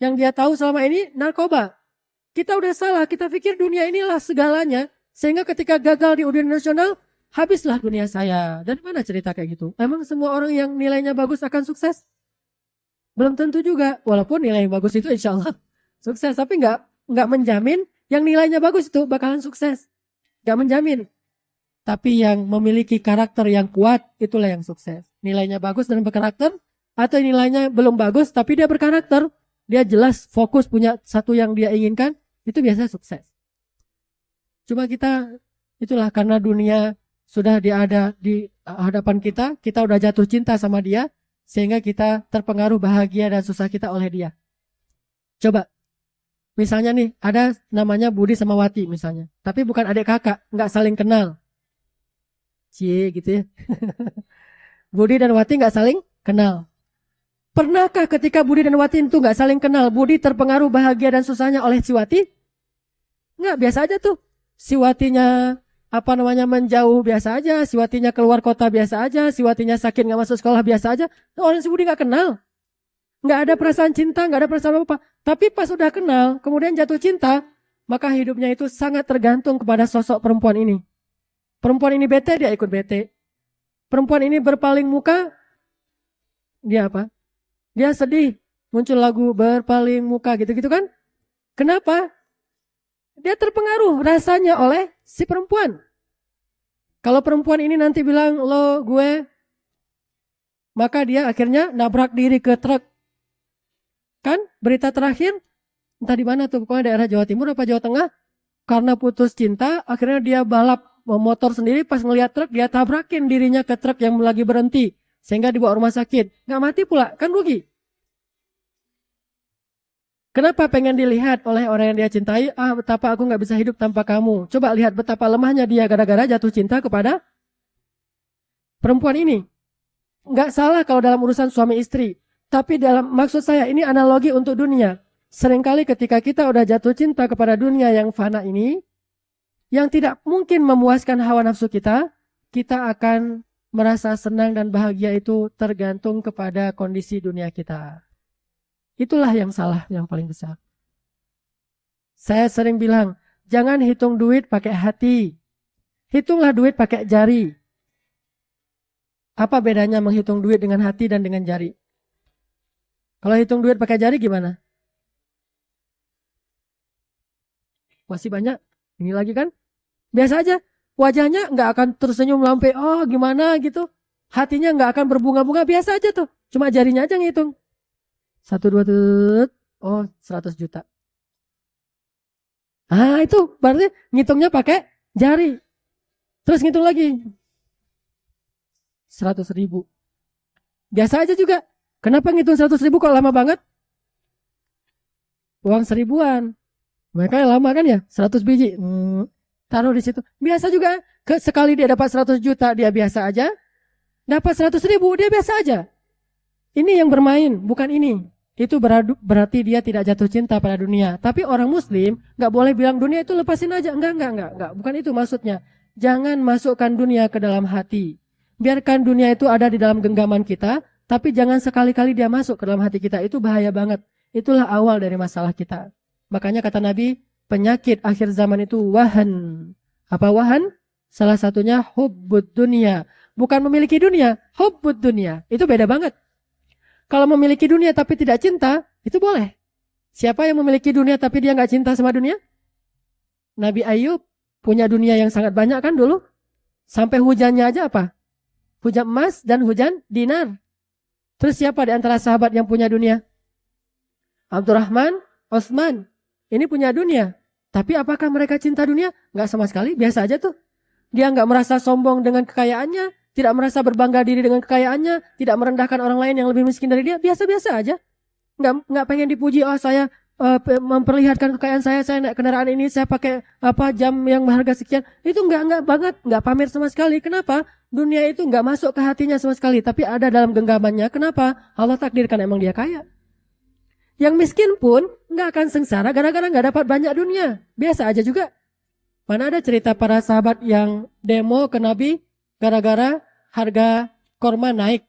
Yang dia tahu selama ini narkoba. Kita udah salah. Kita pikir dunia inilah segalanya. Sehingga ketika gagal di ujian nasional, habislah dunia saya. Dan mana cerita kayak gitu? Emang semua orang yang nilainya bagus akan sukses? Belum tentu juga. Walaupun nilai yang bagus itu insya Allah sukses. Tapi nggak menjamin yang nilainya bagus itu bakalan sukses. Nggak menjamin. Tapi yang memiliki karakter yang kuat, itulah yang sukses. Nilainya bagus dan berkarakter. Atau nilainya belum bagus tapi dia berkarakter. Dia jelas fokus punya satu yang dia inginkan. Itu biasanya sukses. Cuma kita, itulah karena dunia sudah ada di hadapan kita. Kita udah jatuh cinta sama dia. Sehingga kita terpengaruh bahagia dan susah kita oleh dia. Coba. Misalnya nih, ada namanya Budi sama Wati misalnya. Tapi bukan adik kakak, nggak saling kenal. Cie gitu ya. Budi dan Wati nggak saling kenal. Pernahkah ketika Budi dan Wati itu nggak saling kenal, Budi terpengaruh bahagia dan susahnya oleh si Wati? Nggak, biasa aja tuh. Si Watinya menjauh biasa aja, si Watinya keluar kota biasa aja, si Watinya sakit nggak masuk sekolah biasa aja. Orang si Budi nggak kenal, nggak ada perasaan cinta, nggak ada perasaan apa. Tapi pas udah kenal, kemudian jatuh cinta, maka hidupnya itu sangat tergantung kepada sosok perempuan ini. Perempuan ini bete, dia ikut bete. Perempuan ini berpaling muka, dia apa? Dia sedih, muncul lagu berpaling muka gitu-gitu kan? Kenapa? Dia terpengaruh rasanya oleh si perempuan. Kalau perempuan ini nanti bilang lo gue, maka dia akhirnya nabrak diri ke truk. Kan berita terakhir entah di mana tuh, pokoknya daerah Jawa Timur apa Jawa Tengah, karena putus cinta akhirnya dia balap motor sendiri, pas ngelihat truk dia tabrakin dirinya ke truk yang lagi berhenti sehingga dibawa rumah sakit. Nggak mati pula, kan rugi. Kenapa pengen dilihat oleh orang yang dia cintai? Betapa aku nggak bisa hidup tanpa kamu. Coba lihat betapa lemahnya dia gara-gara jatuh cinta kepada perempuan ini. Nggak salah kalau dalam urusan suami istri. Tapi maksud saya ini analogi untuk dunia. Seringkali ketika kita udah jatuh cinta kepada dunia yang fana ini, yang tidak mungkin memuaskan hawa nafsu kita, kita akan merasa senang dan bahagia itu tergantung kepada kondisi dunia kita. Itulah yang salah yang paling besar. Saya sering bilang, jangan hitung duit pakai hati. Hitunglah duit pakai jari. Apa bedanya menghitung duit dengan hati dan dengan jari? Kalau hitung duit pakai jari gimana? Masih banyak. Ini lagi kan? Biasa aja. Wajahnya nggak akan tersenyum sampai oh gimana gitu. Hatinya nggak akan berbunga-bunga, biasa aja tuh. Cuma jarinya aja ngitung. 1, 2, tut. Oh 100 juta. Ah itu berarti ngitungnya pakai jari. Terus ngitung lagi. 100.000. Biasa aja juga. Kenapa ngitung 100.000 kok lama banget? Uang seribuan. Mereka yang lama kan ya, 100 biji. Taruh di situ. Biasa juga. Sekali dia dapat 100 juta, dia biasa aja. Dapat 100.000, dia biasa aja. Ini yang bermain, bukan ini. Itu berarti dia tidak jatuh cinta pada dunia. Tapi orang muslim gak boleh bilang dunia itu lepasin aja. Enggak. Bukan itu maksudnya. Jangan masukkan dunia ke dalam hati. Biarkan dunia itu ada di dalam genggaman kita. Tapi jangan sekali-kali dia masuk ke dalam hati kita. Itu bahaya banget. Itulah awal dari masalah kita. Makanya kata Nabi, penyakit akhir zaman itu wahan. Apa wahan? Salah satunya hubbud dunia. Bukan memiliki dunia, hubbud dunia. Itu beda banget. Kalau memiliki dunia tapi tidak cinta, itu boleh. Siapa yang memiliki dunia tapi dia nggak cinta sama dunia? Nabi Ayub punya dunia yang sangat banyak kan dulu. Sampai hujannya aja apa? Hujan emas dan hujan dinar. Terus siapa di antara sahabat yang punya dunia? Abdurrahman, Utsman. Ini punya dunia. Tapi apakah mereka cinta dunia? Nggak sama sekali, biasa aja tuh. Dia nggak merasa sombong dengan kekayaannya. Tidak merasa berbangga diri dengan kekayaannya, tidak merendahkan orang lain yang lebih miskin dari dia, biasa-biasa aja. Nggak pengen dipuji, oh saya memperlihatkan kekayaan saya naik kendaraan ini, saya pakai jam yang berharga sekian. Itu nggak banget, nggak pamer sama sekali. Kenapa? Dunia itu nggak masuk ke hatinya sama sekali, tapi ada dalam genggamannya. Kenapa? Allah takdirkan emang dia kaya. Yang miskin pun nggak akan sengsara gara-gara nggak dapat banyak dunia. Biasa aja juga. Mana ada cerita para sahabat yang demo ke Nabi gara-gara harga korma naik?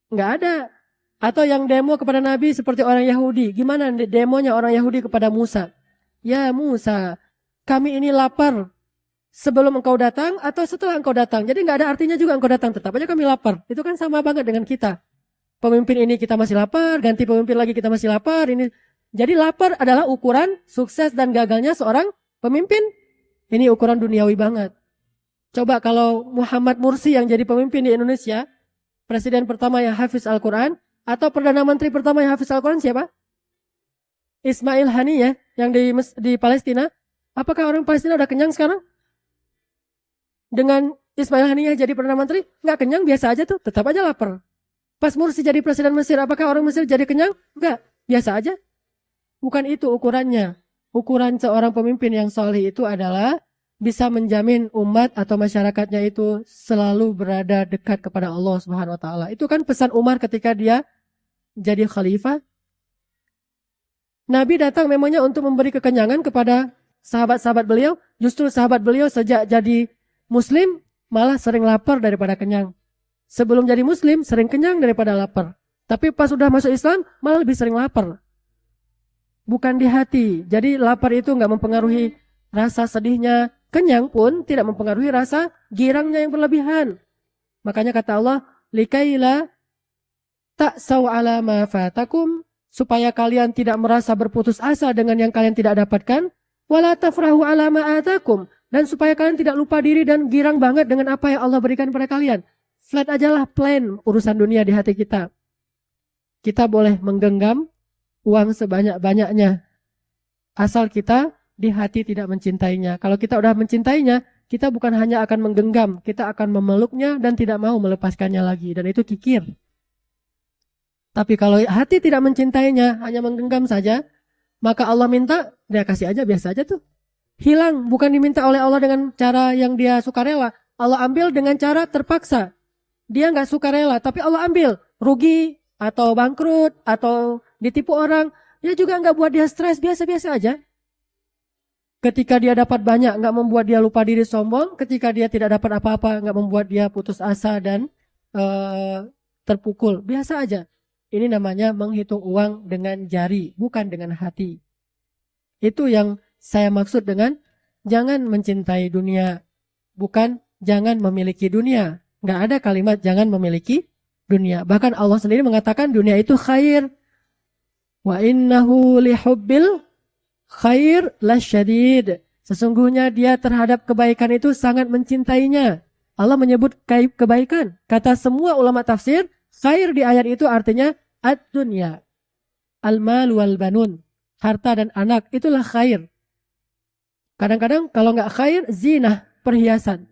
Nggak ada. Atau yang demo kepada Nabi seperti orang Yahudi. Gimana demonya orang Yahudi kepada Musa? Ya Musa, kami ini lapar sebelum engkau datang atau setelah engkau datang. Jadi nggak ada artinya juga engkau datang. Tetap aja kami lapar. Itu kan sama banget dengan kita. Pemimpin ini kita masih lapar, ganti pemimpin lagi kita masih lapar. Jadi lapar adalah ukuran sukses dan gagalnya seorang pemimpin. Ini ukuran duniawi banget. Coba kalau Muhammad Mursi yang jadi pemimpin di Indonesia, presiden pertama yang hafiz Al-Quran, atau perdana menteri pertama yang hafiz Al-Quran siapa? Ismail Haniyeh yang di Palestina. Apakah orang Palestina udah kenyang sekarang? Dengan Ismail Haniyeh jadi perdana menteri, nggak kenyang, biasa aja tuh, tetap aja lapar. Pas Mursi jadi presiden Mesir, apakah orang Mesir jadi kenyang? Nggak, biasa aja. Bukan itu ukurannya. Ukuran seorang pemimpin yang soleh itu adalah bisa menjamin umat atau masyarakatnya itu selalu berada dekat kepada Allah Subhanahu wa taala. Itu kan pesan Umar ketika dia jadi khalifah. Nabi datang memangnya untuk memberi kekenyangan kepada sahabat-sahabat beliau. Justru sahabat beliau sejak jadi muslim malah sering lapar daripada kenyang. Sebelum jadi muslim sering kenyang daripada lapar. Tapi pas sudah masuk Islam malah lebih sering lapar. Bukan di hati. Jadi lapar itu nggak mempengaruhi rasa sedihnya. Kenyang pun tidak mempengaruhi rasa girangnya yang berlebihan. Makanya kata Allah, likaila ta'saw ala ma fatakum, supaya kalian tidak merasa berputus asa dengan yang kalian tidak dapatkan, wala tafrahu ala ma atakum, dan supaya kalian tidak lupa diri dan girang banget dengan apa yang Allah berikan pada kalian. Flat ajalah plain urusan dunia di hati kita. Kita boleh menggenggam uang sebanyak-banyaknya. Asal kita di hati tidak mencintainya. Kalau kita udah mencintainya, kita bukan hanya akan menggenggam, kita akan memeluknya dan tidak mau melepaskannya lagi. Dan itu kikir. Tapi kalau hati tidak mencintainya, hanya menggenggam saja, maka Allah minta, dia kasih aja, biasa aja tuh. Hilang, bukan diminta oleh Allah dengan cara yang dia sukarela. Allah ambil dengan cara terpaksa. Dia nggak sukarela, tapi Allah ambil. Rugi, atau bangkrut, atau ditipu orang, dia juga nggak buat dia stres, biasa-biasa aja. Ketika dia dapat banyak, nggak membuat dia lupa diri sombong. Ketika dia tidak dapat apa-apa, nggak membuat dia putus asa dan terpukul. Biasa aja. Ini namanya menghitung uang dengan jari, bukan dengan hati. Itu yang saya maksud dengan jangan mencintai dunia. Bukan jangan memiliki dunia. Nggak ada kalimat jangan memiliki dunia. Bahkan Allah sendiri mengatakan dunia itu khair. Wa innahu lihubbil khair lasyadid. Sesungguhnya dia terhadap kebaikan itu sangat mencintainya. Allah menyebut kebaikan. Kata semua ulama tafsir, khair di ayat itu artinya ad-dunya. Al-mal wal banun. Harta dan anak, itulah khair. Kadang-kadang kalau nggak khair, zinah, perhiasan.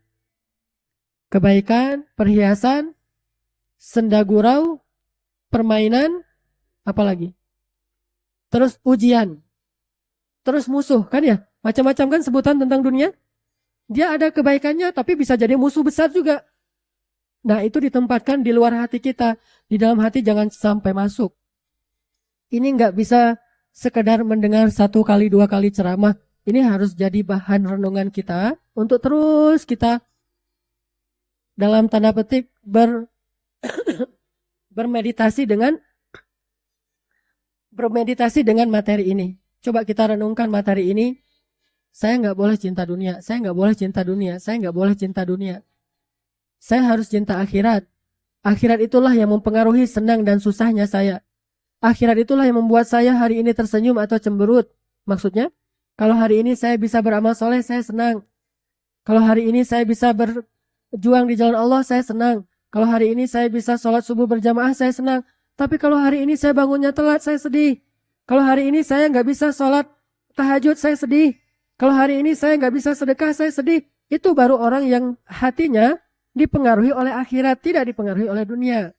Kebaikan, perhiasan, senda gurau, permainan, apalagi? Terus ujian. Terus musuh, kan ya? Macam-macam kan sebutan tentang dunia. Dia ada kebaikannya, tapi bisa jadi musuh besar juga. Nah, itu ditempatkan di luar hati kita. Di dalam hati jangan sampai masuk. Ini nggak bisa sekedar mendengar 1 kali 2 kali ceramah. Ini harus jadi bahan renungan kita untuk terus kita dalam tanda petik bermeditasi dengan materi ini. Coba kita renungkan materi ini. Saya nggak boleh cinta dunia. Saya nggak boleh cinta dunia. Saya nggak boleh cinta dunia. Saya harus cinta akhirat. Akhirat itulah yang mempengaruhi senang dan susahnya saya. Akhirat itulah yang membuat saya hari ini tersenyum atau cemberut. Maksudnya, kalau hari ini saya bisa beramal soleh, saya senang. Kalau hari ini saya bisa berjuang di jalan Allah, saya senang. Kalau hari ini saya bisa sholat subuh berjamaah, saya senang. Tapi kalau hari ini saya bangunnya telat, saya sedih. Kalau hari ini saya nggak bisa sholat tahajud, saya sedih. Kalau hari ini saya nggak bisa sedekah, saya sedih. Itu baru orang yang hatinya dipengaruhi oleh akhirat, tidak dipengaruhi oleh dunia.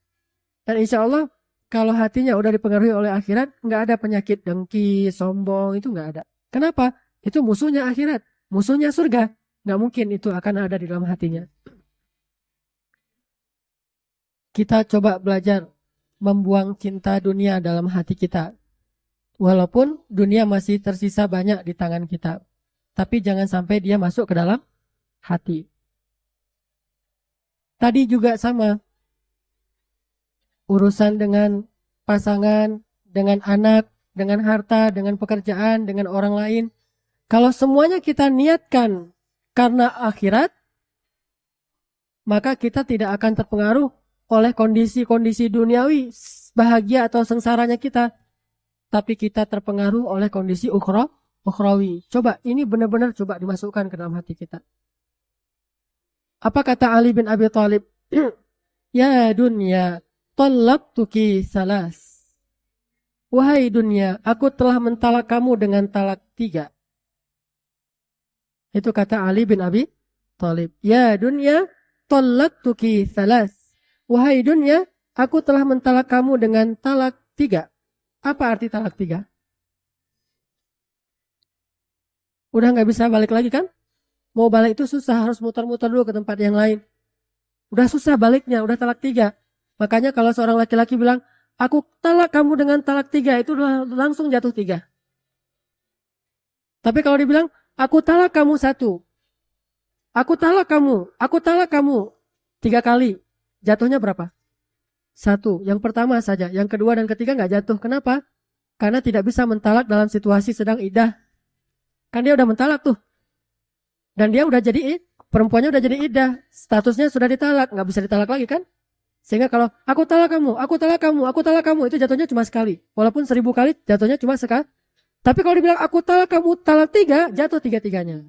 Dan insya Allah, kalau hatinya udah dipengaruhi oleh akhirat, nggak ada penyakit dengki, sombong, itu nggak ada. Kenapa? Itu musuhnya akhirat, musuhnya surga. Nggak mungkin itu akan ada di dalam hatinya. Kita coba belajar membuang cinta dunia dalam hati kita. Walaupun dunia masih tersisa banyak di tangan kita. Tapi jangan sampai dia masuk ke dalam hati. Tadi juga sama. Urusan dengan pasangan, dengan anak, dengan harta, dengan pekerjaan, dengan orang lain. Kalau semuanya kita niatkan karena akhirat, maka kita tidak akan terpengaruh oleh kondisi-kondisi duniawi, bahagia atau sengsaranya kita. Tapi kita terpengaruh oleh kondisi ukhrawi. Coba, ini benar-benar coba dimasukkan ke dalam hati kita. Apa kata Ali bin Abi Thalib? Ya dunya, talaqtuki salas. Wahai dunia, aku telah mentalak kamu dengan talak 3. Itu kata Ali bin Abi Thalib. Ya dunya, talaqtuki salas. Wahai dunia, aku telah mentalak kamu dengan talak 3. Apa arti talak 3? Udah nggak bisa balik lagi kan? Mau balik itu susah, harus muter-muter dulu ke tempat yang lain. Udah susah baliknya, udah talak 3. Makanya kalau seorang laki-laki bilang, aku talak kamu dengan talak 3, itu langsung jatuh 3. Tapi kalau dibilang, aku talak kamu 1. Aku talak kamu 3 kali. Jatuhnya berapa? 1. Yang pertama saja, yang kedua dan ketiga nggak jatuh. Kenapa? Karena tidak bisa mentalak dalam situasi sedang iddah. Kan dia udah mentalak tuh. Dan dia udah jadi, perempuannya udah jadi iddah. Statusnya sudah ditalak, nggak bisa ditalak lagi kan? Sehingga kalau aku talak kamu, itu jatuhnya cuma sekali. Walaupun 1000 kali jatuhnya cuma sekali. Tapi kalau dibilang aku talak kamu talak 3, jatuh 3-3-nya.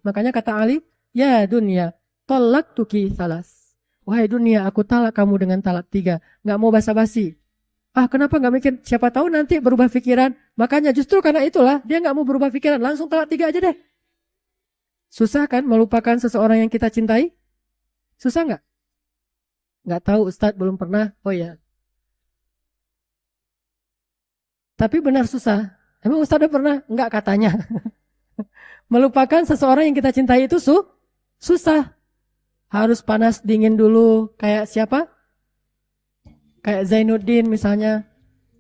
Makanya kata Ali, ya dunia, talaqtuki salas. Wahai dunia, aku talak kamu dengan talak 3. Nggak mau basa-basi. Kenapa nggak mikir? Siapa tahu nanti berubah pikiran. Makanya justru karena itulah dia nggak mau berubah pikiran. Langsung talak 3 aja deh. Susah kan melupakan seseorang yang kita cintai? Susah nggak? Nggak tahu, Ustadz belum pernah. Oh ya. Tapi benar susah. Emang Ustadz udah pernah? Nggak katanya. Melupakan seseorang yang kita cintai itu susah. Harus panas dingin dulu. Kayak siapa? Kayak Zainuddin misalnya,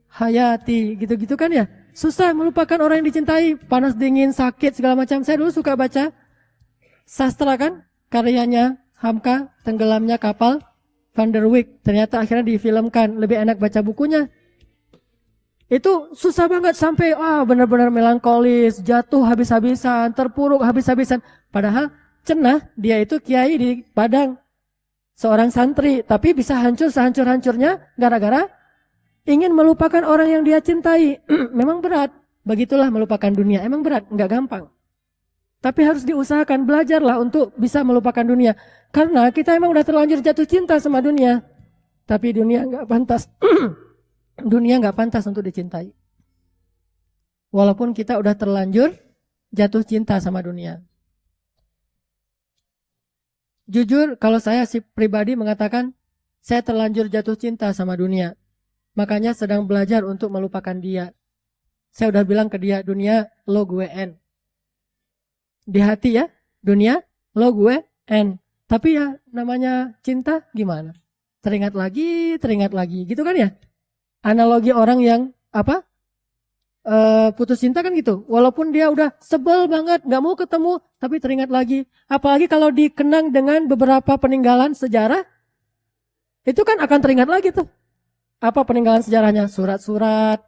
Hayati, gitu-gitu kan ya. Susah melupakan orang yang dicintai, panas dingin, sakit, segala macam. Saya dulu suka baca sastra kan, karyanya Hamka, Tenggelamnya Kapal Van der Wijk. Ternyata akhirnya difilmkan, lebih enak baca bukunya. Itu susah banget sampai benar-benar melankolis, jatuh habis-habisan, terpuruk habis-habisan. Padahal cenah dia itu kiai di Padang. seorang santri, tapi bisa hancur sehancur-hancurnya gara-gara ingin melupakan orang yang dia cintai. Memang berat, begitulah melupakan dunia. Emang berat, nggak gampang. Tapi harus diusahakan, belajarlah untuk bisa melupakan dunia. Karena kita emang udah terlanjur jatuh cinta sama dunia. Tapi dunia nggak pantas. Dunia nggak pantas untuk dicintai. Walaupun kita udah terlanjur jatuh cinta sama dunia. Jujur, kalau saya si pribadi mengatakan, saya terlanjur jatuh cinta sama dunia. Makanya sedang belajar untuk melupakan dia. Saya udah bilang ke dia, dunia lo gue N. Di hati ya, dunia lo gue N. Tapi ya namanya cinta gimana? Teringat lagi, gitu kan ya? Analogi orang yang putus cinta kan gitu. Walaupun dia udah sebel banget, gak mau ketemu, tapi teringat lagi. Apalagi kalau dikenang dengan beberapa peninggalan sejarah, itu kan akan teringat lagi tuh. Apa peninggalan sejarahnya? Surat-surat,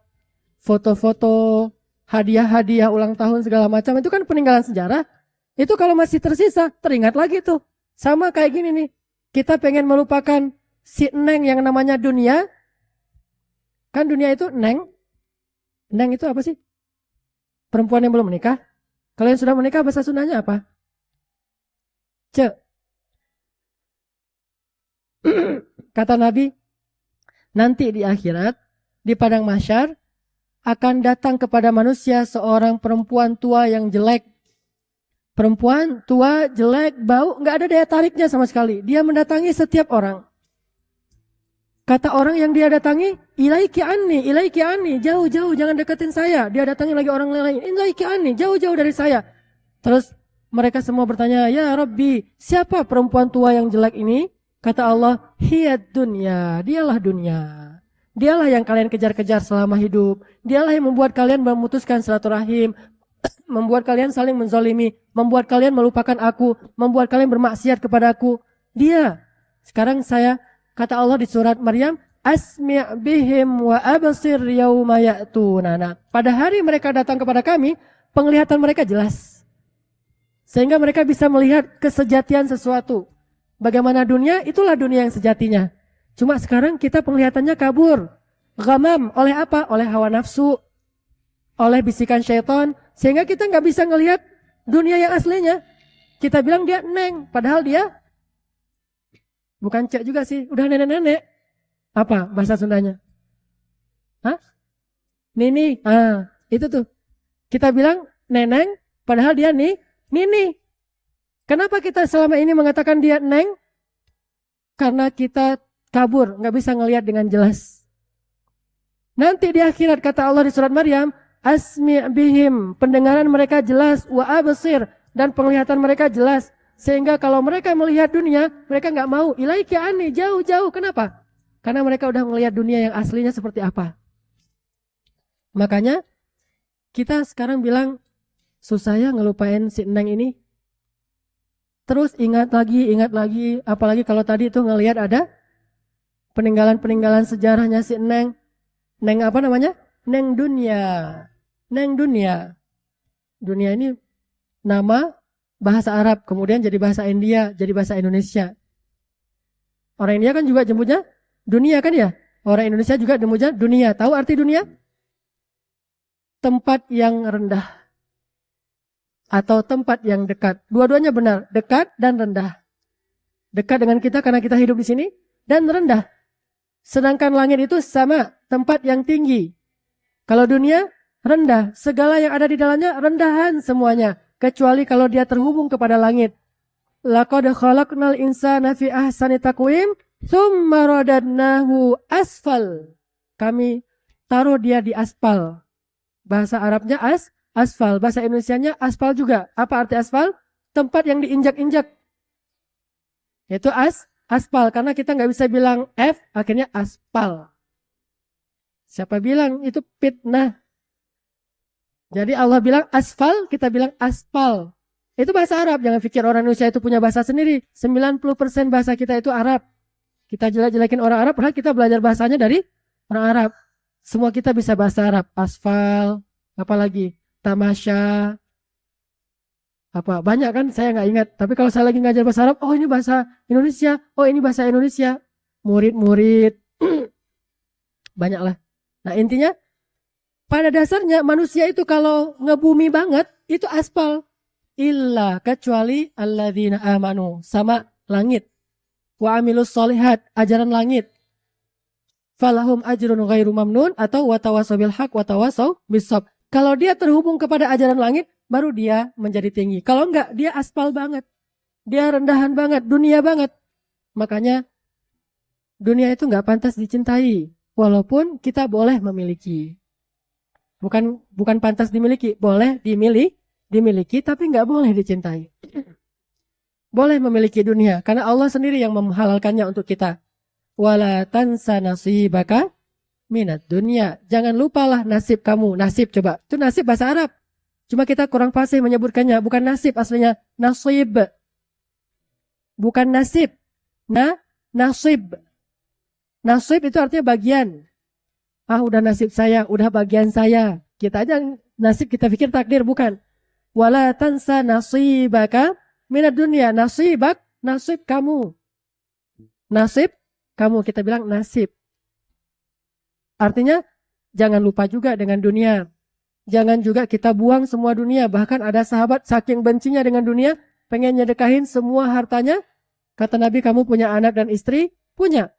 foto-foto, hadiah-hadiah ulang tahun segala macam. Itu kan peninggalan sejarah. Itu kalau masih tersisa, teringat lagi tuh. Sama kayak gini nih. Kita pengen melupakan si Neng yang namanya dunia. Kan dunia itu Neng. Neng itu apa sih? Perempuan yang belum menikah. Kalau yang sudah menikah bahasa Sundanya apa? Ce. Kata Nabi, nanti di akhirat, di padang mahsyar, akan datang kepada manusia seorang perempuan tua yang jelek. Perempuan tua, jelek, bau, gak ada daya tariknya sama sekali. Dia mendatangi setiap orang. Kata orang yang dia datangi, ilaiki anni, jauh-jauh, jangan deketin saya. Dia datangi lagi orang lain, ilaiki anni, jauh-jauh dari saya. Terus mereka semua bertanya, ya Rabbi, siapa perempuan tua yang jelek ini? Kata Allah, hiyad dunya, dialah dunia. Dialah yang kalian kejar-kejar selama hidup. Dialah yang membuat kalian memutuskan silaturahim, membuat kalian saling menzalimi, membuat kalian melupakan aku, membuat kalian bermaksiat kepada aku. Dia. Sekarang saya, kata Allah di surat Maryam, asmi' bihim wa absir yauma ya'tunana. Pada hari mereka datang kepada kami, penglihatan mereka jelas. Sehingga mereka bisa melihat kesejatian sesuatu. Bagaimana dunia, itulah dunia yang sejatinya. Cuma sekarang kita penglihatannya kabur. Ghamam, oleh apa? Oleh hawa nafsu, oleh bisikan syaitan. Sehingga kita nggak bisa ngelihat dunia yang aslinya. Kita bilang dia Neng, padahal dia bukan cek juga sih, udah nenek-nenek. Apa bahasa Sundanya? Hah? Nini. Itu tuh. Kita bilang neneng, padahal dia nini. Kenapa kita selama ini mengatakan dia Neng? Karena kita kabur, nggak bisa ngelihat dengan jelas. Nanti di akhirat kata Allah di surat Maryam, asmi' bihim, pendengaran mereka jelas, wa absir, dan penglihatan mereka jelas. Sehingga kalau mereka melihat dunia, mereka nggak mau, ilaiki anni, jauh-jauh. Kenapa? Karena mereka udah melihat dunia yang aslinya seperti apa. Makanya kita sekarang bilang, susah ya ngelupain si Neng ini. Terus ingat lagi, apalagi kalau tadi itu ngelihat ada peninggalan-peninggalan sejarahnya si Neng. Neng apa namanya? Neng dunia. Neng dunia. Dunia ini nama bahasa Arab, kemudian jadi bahasa India, jadi bahasa Indonesia. Orang India kan juga jemputnya dunia kan ya? Orang Indonesia juga jemputnya dunia. Tahu arti dunia? Tempat yang rendah. Atau tempat yang dekat. Dua-duanya benar, dekat dan rendah. Dekat dengan kita karena kita hidup di sini, dan rendah. Sedangkan langit itu sama, tempat yang tinggi. Kalau dunia, rendah. Segala yang ada di dalamnya rendahan semuanya. Kecuali kalau dia terhubung kepada langit. Laqad khalaqnal insana fi ahsani taqwim, tsumma radadnahu asfal. Kami taruh dia di aspal. Bahasa Arabnya asfal, bahasa Indonesianya aspal juga. Apa arti aspal? Tempat yang diinjak-injak. Itu aspal, karena kita nggak bisa bilang F, akhirnya aspal. Siapa bilang itu fitnah? Jadi Allah bilang asfal, kita bilang aspal. Itu bahasa Arab, jangan pikir orang Indonesia itu punya bahasa sendiri. 90% bahasa kita itu Arab. Kita jelek-jelekin orang Arab, padahal kita belajar bahasanya dari orang Arab. Semua kita bisa bahasa Arab. Asfal, apalagi tamasya, Apa banyak kan saya nggak ingat. Tapi kalau saya lagi ngajar bahasa Arab, oh ini bahasa Indonesia, oh ini bahasa Indonesia. Murid-murid banyak lah. Nah intinya pada dasarnya manusia itu kalau ngebumi banget itu aspal. Illa kecuali alladzina amanu sama langit. Wa amilus solihat ajaran langit. Falahum ajrun ghairu mamnun atau watawasau bil haq watawasau bisab. Kalau dia terhubung kepada ajaran langit, baru dia menjadi tinggi. Kalau enggak, dia aspal banget. Dia rendahan banget, dunia banget. Makanya dunia itu enggak pantas dicintai. Walaupun kita boleh memiliki. Bukan pantas dimiliki, boleh dimiliki tapi enggak boleh dicintai. Boleh memiliki dunia, karena Allah sendiri yang menghalalkannya untuk kita. Wala tansa nasibaka minat dunia. Jangan lupalah nasib kamu. Nasib coba. Itu nasib bahasa Arab. Cuma kita kurang fasih menyebutkannya. Bukan nasib aslinya. Nasib. Bukan nasib. Nasib. Nasib itu artinya bagian. Ah udah nasib saya. Udah bagian saya. Kita aja nasib kita pikir takdir. Bukan. Wala tansa nasibaka minat dunia. Nasibak. Nasib kamu. Nasib kamu. Kita bilang nasib. Artinya, jangan lupa juga dengan dunia. Jangan juga kita buang semua dunia. Bahkan ada sahabat saking bencinya dengan dunia, pengen nyedekahin semua hartanya. Kata Nabi, kamu punya anak dan istri? Punya.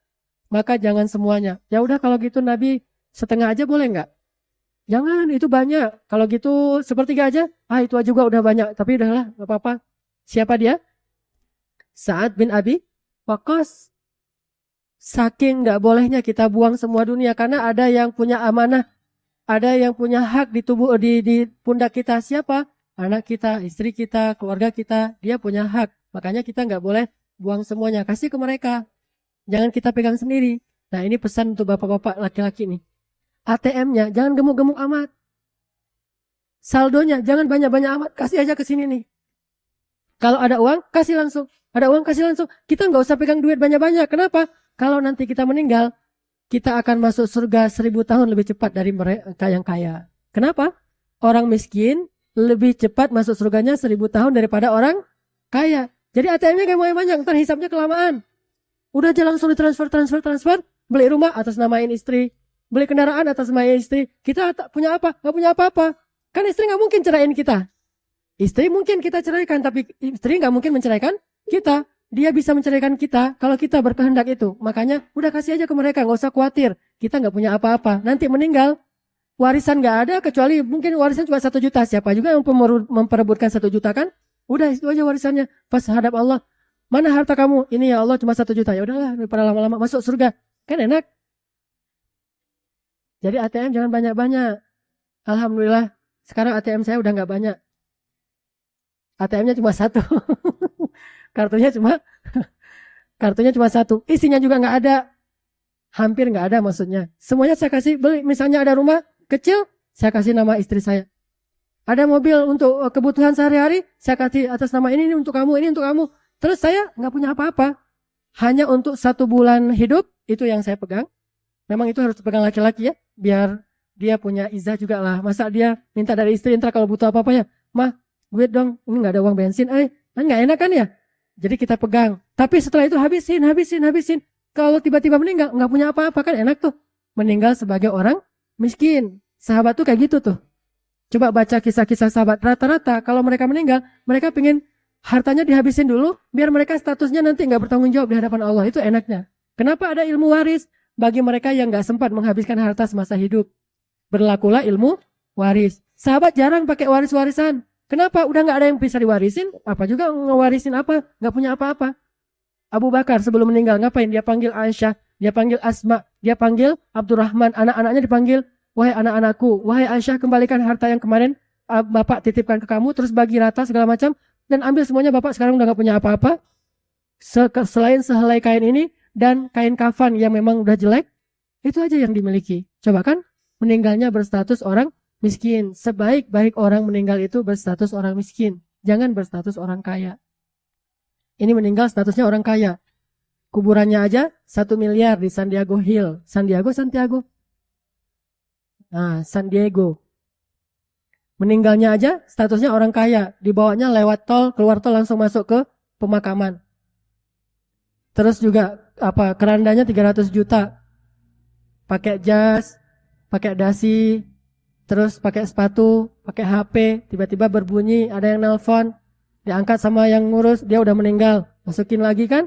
Maka jangan semuanya. Ya udah kalau gitu Nabi setengah aja boleh nggak? Jangan, itu banyak. Kalau gitu sepertiga aja, itu juga udah banyak. Tapi udahlah, nggak apa-apa. Siapa dia? Sa'ad bin Abi Waqqas. Saking nggak bolehnya kita buang semua dunia karena ada yang punya amanah, ada yang punya hak di tubuh di pundak kita. Siapa? Anak kita, istri kita, keluarga kita, dia punya hak. Makanya kita nggak boleh buang semuanya, kasih ke mereka. Jangan kita pegang sendiri. Nah ini pesan untuk bapak-bapak laki-laki nih. ATM-nya jangan gemuk-gemuk amat. Saldonya jangan banyak-banyak amat, kasih aja ke sini nih. Kalau ada uang kasih langsung, ada uang kasih langsung. Kita nggak usah pegang duit banyak-banyak. Kenapa? Kalau nanti kita meninggal, kita akan masuk surga 1000 tahun lebih cepat dari mereka yang kaya. Kenapa? Orang miskin lebih cepat masuk surganya 1000 tahun daripada orang kaya. Jadi ATM-nya kayak banyak, ntar hisapnya kelamaan. Udah aja langsung transfer, beli rumah atas namain istri, beli kendaraan atas nama istri. Kita punya apa? Gak punya apa-apa. Kan istri gak mungkin ceraiin kita. Istri mungkin kita ceraikan, tapi istri gak mungkin menceraikan kita. Dia bisa menceraikan kita kalau kita berkehendak itu. Makanya udah kasih aja ke mereka, gak usah khawatir. Kita gak punya apa-apa. Nanti meninggal, warisan gak ada kecuali mungkin warisan cuma 1 juta. Siapa juga yang memperebutkan 1 juta kan? Udah itu aja warisannya. Pas hadap Allah, mana harta kamu? Ini ya Allah cuma 1 juta. Ya udahlah, daripada lama-lama masuk surga. Kan enak. Jadi ATM jangan banyak-banyak. Alhamdulillah, sekarang ATM saya udah gak banyak. ATM-nya cuma 1. Kartunya cuma 1. Isinya juga nggak ada. Hampir nggak ada maksudnya. Semuanya saya kasih beli. Misalnya ada rumah kecil, saya kasih nama istri saya. Ada mobil untuk kebutuhan sehari-hari, saya kasih atas nama ini untuk kamu, ini untuk kamu. Terus saya nggak punya apa-apa. Hanya untuk 1 bulan hidup, itu yang saya pegang. Memang itu harus dipegang laki-laki ya. Biar dia punya izah juga lah. Masa dia minta dari istri, ntar kalau butuh apa-apa ya. Mah, duit dong. Ini nggak ada uang bensin. Kan nggak enak kan ya? Jadi kita pegang. Tapi setelah itu habisin. Kalau tiba-tiba meninggal, nggak punya apa-apa kan enak tuh. Meninggal sebagai orang miskin. Sahabat tuh kayak gitu tuh. Coba baca kisah-kisah sahabat. Rata-rata kalau mereka meninggal, mereka pengen hartanya dihabisin dulu, biar mereka statusnya nanti nggak bertanggung jawab di hadapan Allah. Itu enaknya. Kenapa ada ilmu waris? Bagi mereka yang nggak sempat menghabiskan harta semasa hidup. Berlakulah ilmu waris. Sahabat jarang pakai waris-warisan. Kenapa? Udah gak ada yang bisa diwarisin. Apa juga ngewarisin apa? Gak punya apa-apa. Abu Bakar sebelum meninggal ngapain? Dia panggil Aisyah, dia panggil Asma, dia panggil Abdurrahman. Anak-anaknya dipanggil, wahai anak-anakku, wahai Aisyah, kembalikan harta yang kemarin Bapak titipkan ke kamu, terus bagi rata segala macam, dan ambil semuanya. Bapak sekarang udah gak punya apa-apa selain sehelai kain ini dan kain kafan yang memang udah jelek. Itu aja yang dimiliki. Coba kan meninggalnya berstatus orang miskin. Sebaik-baik orang meninggal itu berstatus orang miskin. Jangan berstatus orang kaya. Ini meninggal statusnya orang kaya. Kuburannya aja 1 miliar di San Diego Hill. Santiago. Nah, San Diego. Meninggalnya aja statusnya orang kaya. Dibawanya lewat tol, keluar tol langsung masuk ke pemakaman. Terus juga kerandanya 300 juta. Pakai jas, pakai dasi, terus pakai sepatu, pakai HP, tiba-tiba berbunyi, ada yang nelpon, diangkat sama yang ngurus, dia udah meninggal. Masukin lagi kan?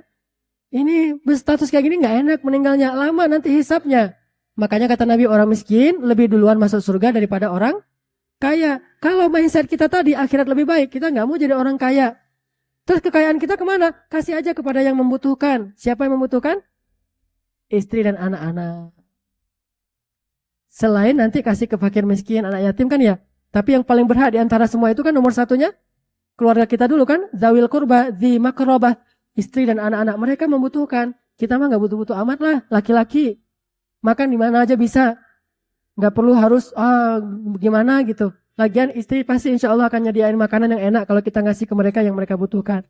Ini berstatus kayak gini nggak enak meninggalnya, lama nanti hisapnya. Makanya kata Nabi, orang miskin lebih duluan masuk surga daripada orang kaya. Kalau mindset kita tadi akhirat lebih baik, kita nggak mau jadi orang kaya. Terus kekayaan kita kemana? Kasih aja kepada yang membutuhkan. Siapa yang membutuhkan? Istri dan anak-anak. Selain nanti kasih ke fakir miskin, anak yatim kan ya. Tapi yang paling berhak di antara semua itu kan nomor satunya keluarga kita dulu kan. Zawil kurba, dzi makrobah. Istri dan anak-anak mereka membutuhkan. Kita mah nggak butuh-butuh amat lah. Laki-laki makan di mana aja bisa. Nggak perlu harus gimana gitu. Lagian istri pasti insya Allah akan nyediain makanan yang enak kalau kita ngasih ke mereka yang mereka butuhkan.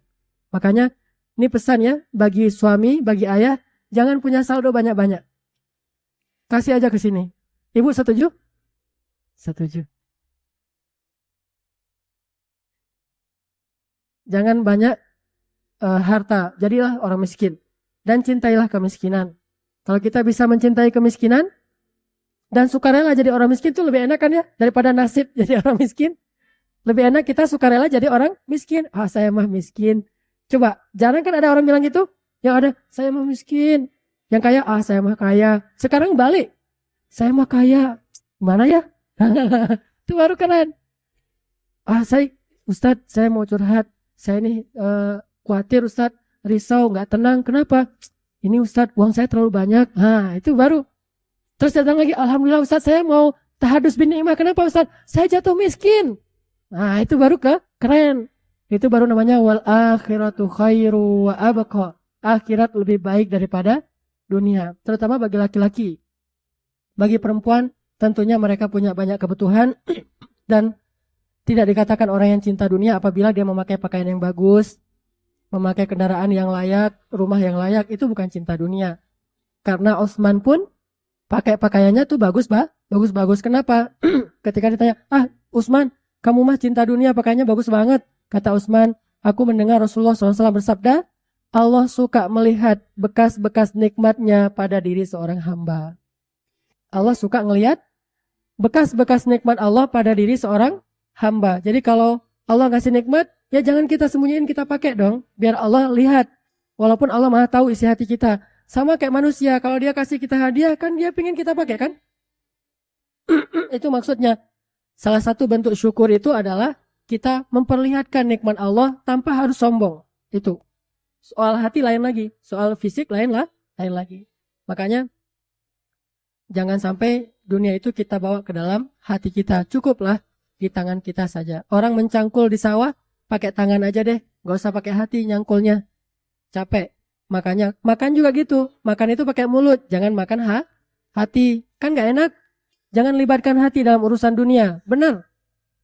Makanya ini pesan ya bagi suami, bagi ayah, jangan punya saldo banyak-banyak. Kasih aja ke sini. Ibu setuju? Setuju. Jangan banyak harta, jadilah orang miskin. Dan cintailah kemiskinan. Kalau kita bisa mencintai kemiskinan, dan sukarela jadi orang miskin itu lebih enak kan ya daripada nasib jadi orang miskin. Lebih enak kita sukarela jadi orang miskin. Saya mah miskin. Coba, jarang kan ada orang bilang gitu. Yang ada, saya mah miskin. Yang kaya, saya mah kaya. Sekarang balik. Saya mah kaya. Gimana ya? Itu baru keren. Ustadz, saya mau curhat. Saya ini khawatir Ustadz, risau, gak tenang. Kenapa? Ini Ustadz, uang saya terlalu banyak. Itu baru. Terus datang lagi, alhamdulillah Ustaz, saya mau tahadus bin ni'mah. Kenapa Ustaz? Saya jatuh miskin. Itu baru keren. Itu baru namanya wal akhiratu khairu wa abqa. Akhirat lebih baik daripada dunia. Terutama bagi laki-laki. Bagi perempuan, tentunya mereka punya banyak kebutuhan. Dan tidak dikatakan orang yang cinta dunia apabila dia memakai pakaian yang bagus, memakai kendaraan yang layak, rumah yang layak. Itu bukan cinta dunia. Karena Utsman pun pakai pakaiannya tuh bagus, bagus. Kenapa? Ketika ditanya, Utsman, kamu mah cinta dunia, pakaiannya bagus banget. Kata Utsman, aku mendengar Rasulullah SAW bersabda, Allah suka melihat bekas-bekas nikmatnya pada diri seorang hamba. Allah suka ngelihat bekas-bekas nikmat Allah pada diri seorang hamba. Jadi kalau Allah ngasih nikmat, ya jangan kita sembunyiin, kita pakai dong. Biar Allah lihat. Walaupun Allah maha tahu isi hati kita. Sama kayak manusia, kalau dia kasih kita hadiah, kan dia pengen kita pakai kan? Itu maksudnya. Salah satu bentuk syukur itu adalah kita memperlihatkan nikmat Allah tanpa harus sombong. Itu. Soal hati lain lagi. Soal fisik lain lagi. Makanya, jangan sampai dunia itu kita bawa ke dalam hati kita. Cukuplah di tangan kita saja. Orang mencangkul di sawah, pakai tangan aja deh. Gak usah pakai hati nyangkulnya. Capek. Makanya makan juga gitu. Makan itu pakai mulut, jangan makan hati. Kan gak enak. Jangan libatkan hati dalam urusan dunia. Benar.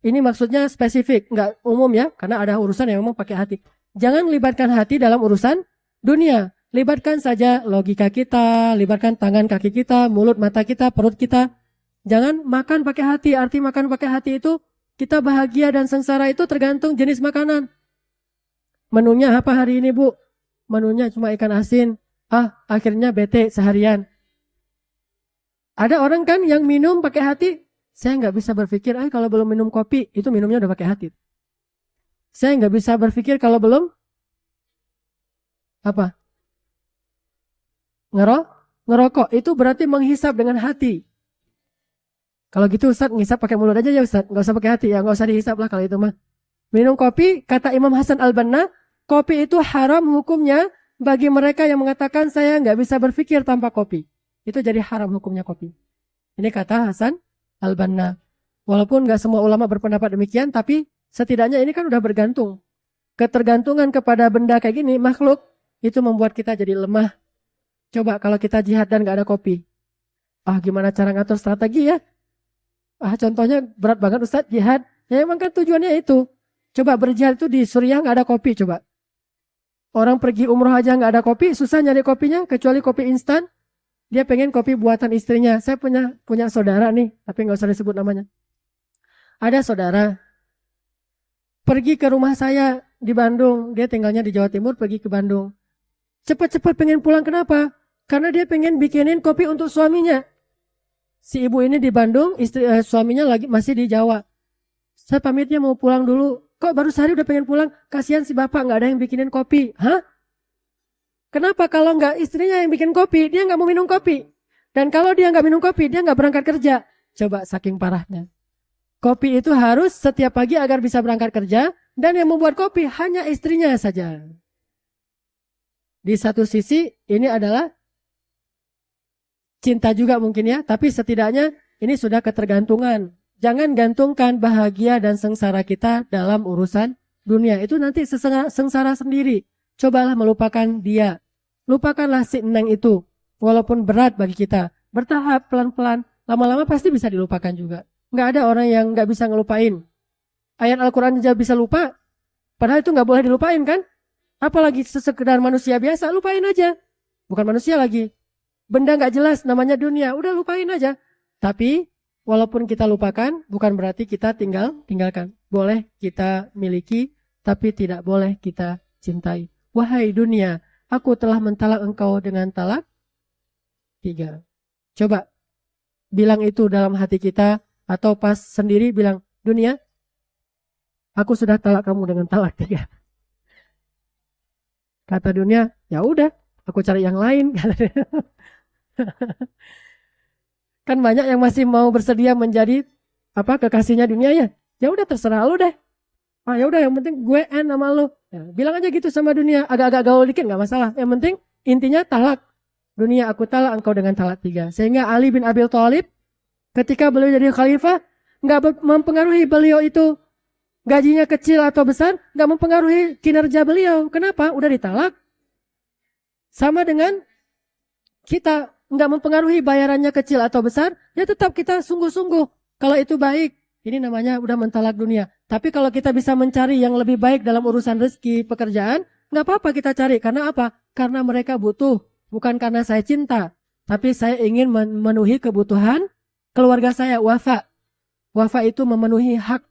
Ini maksudnya spesifik, gak umum ya. Karena ada urusan yang memang pakai hati. Jangan libatkan hati dalam urusan dunia. Libatkan saja logika kita, libatkan tangan kaki kita, mulut mata kita, perut kita. Jangan makan pakai hati. Arti makan pakai hati itu kita bahagia dan sengsara itu tergantung jenis makanan. Menunya apa hari ini, Bu? Menunya cuma ikan asin. Akhirnya bete seharian. Ada orang kan yang minum pakai hati. Saya nggak bisa berpikir, kalau belum minum kopi, itu minumnya udah pakai hati. Saya nggak bisa berpikir kalau belum ngerokok. Itu berarti menghisap dengan hati. Kalau gitu Ustaz, ngisap pakai mulut aja ya Ustaz. Nggak usah pakai hati ya, nggak usah dihisap lah kalau itu mah. Minum kopi, kata Imam Hasan Al-Banna, kopi itu haram hukumnya bagi mereka yang mengatakan saya nggak bisa berpikir tanpa kopi. Itu jadi haram hukumnya kopi. Ini kata Hasan Al-Banna. Walaupun nggak semua ulama berpendapat demikian, tapi setidaknya ini kan udah bergantung. Ketergantungan kepada benda kayak gini, makhluk, itu membuat kita jadi lemah. Coba kalau kita jihad dan nggak ada kopi. Gimana cara ngatur strategi ya? Contohnya berat banget Ustaz, jihad. Ya emang kan tujuannya itu. Coba berjihad itu di Suriah nggak ada kopi coba. Orang pergi umroh aja nggak ada kopi, susah nyari kopinya, kecuali kopi instan. Dia pengen kopi buatan istrinya. Saya punya saudara nih, tapi nggak usah disebut namanya. Ada saudara pergi ke rumah saya di Bandung, dia tinggalnya di Jawa Timur, pergi ke Bandung. Cepat-cepat pengen pulang, kenapa? Karena dia pengen bikinin kopi untuk suaminya. Si ibu ini di Bandung, suaminya lagi masih di Jawa. Saya pamitnya mau pulang dulu. Kok baru sehari udah pengen pulang? Kasihan si bapak nggak ada yang bikinin kopi. Hah? Kenapa? Kalau nggak istrinya yang bikin kopi, dia nggak mau minum kopi. Dan kalau dia nggak minum kopi, dia nggak berangkat kerja. Coba saking parahnya. Kopi itu harus setiap pagi agar bisa berangkat kerja. Dan yang membuat kopi hanya istrinya saja. Di satu sisi ini adalah cinta juga mungkin ya. Tapi setidaknya ini sudah ketergantungan. Jangan gantungkan bahagia dan sengsara kita dalam urusan dunia. Itu nanti sengsara sendiri. Cobalah melupakan dia. Lupakanlah si Neng itu. Walaupun berat bagi kita. Bertahap, pelan-pelan. Lama-lama pasti bisa dilupakan juga. Nggak ada orang yang nggak bisa ngelupain. Ayat Al-Quran aja bisa lupa. Padahal itu nggak boleh dilupain kan? Apalagi sekedar manusia biasa. Lupain aja. Bukan manusia lagi. Benda nggak jelas namanya dunia. Udah lupain aja. Tapi walaupun kita lupakan, bukan berarti kita tinggalkan. Boleh kita miliki, tapi tidak boleh kita cintai. Wahai dunia, aku telah mentalak engkau dengan talak 3. Coba bilang itu dalam hati kita, atau pas sendiri bilang, dunia, aku sudah talak kamu dengan talak 3. Kata dunia, ya udah, aku cari yang lain. Kan banyak yang masih mau bersedia menjadi kekasihnya dunia ya. Ya udah terserah lu deh. Ya udah yang penting gue sama lu. Ya, bilang aja gitu sama dunia, agak-agak gaul dikit nggak masalah. Yang penting intinya talak. Dunia aku talak engkau dengan talak 3. Sehingga Ali bin Abi Thalib ketika beliau jadi khalifah nggak mempengaruhi beliau itu gajinya kecil atau besar, nggak mempengaruhi kinerja beliau. Kenapa? Udah ditalak. Sama dengan kita. Nggak mempengaruhi bayarannya kecil atau besar, ya tetap kita sungguh-sungguh. Kalau itu baik, ini namanya udah mentalak dunia. Tapi kalau kita bisa mencari yang lebih baik dalam urusan rezeki, pekerjaan, nggak apa-apa kita cari. Karena apa? Karena mereka butuh. Bukan karena saya cinta. Tapi saya ingin memenuhi kebutuhan keluarga saya, wafa. Wafa itu memenuhi hak.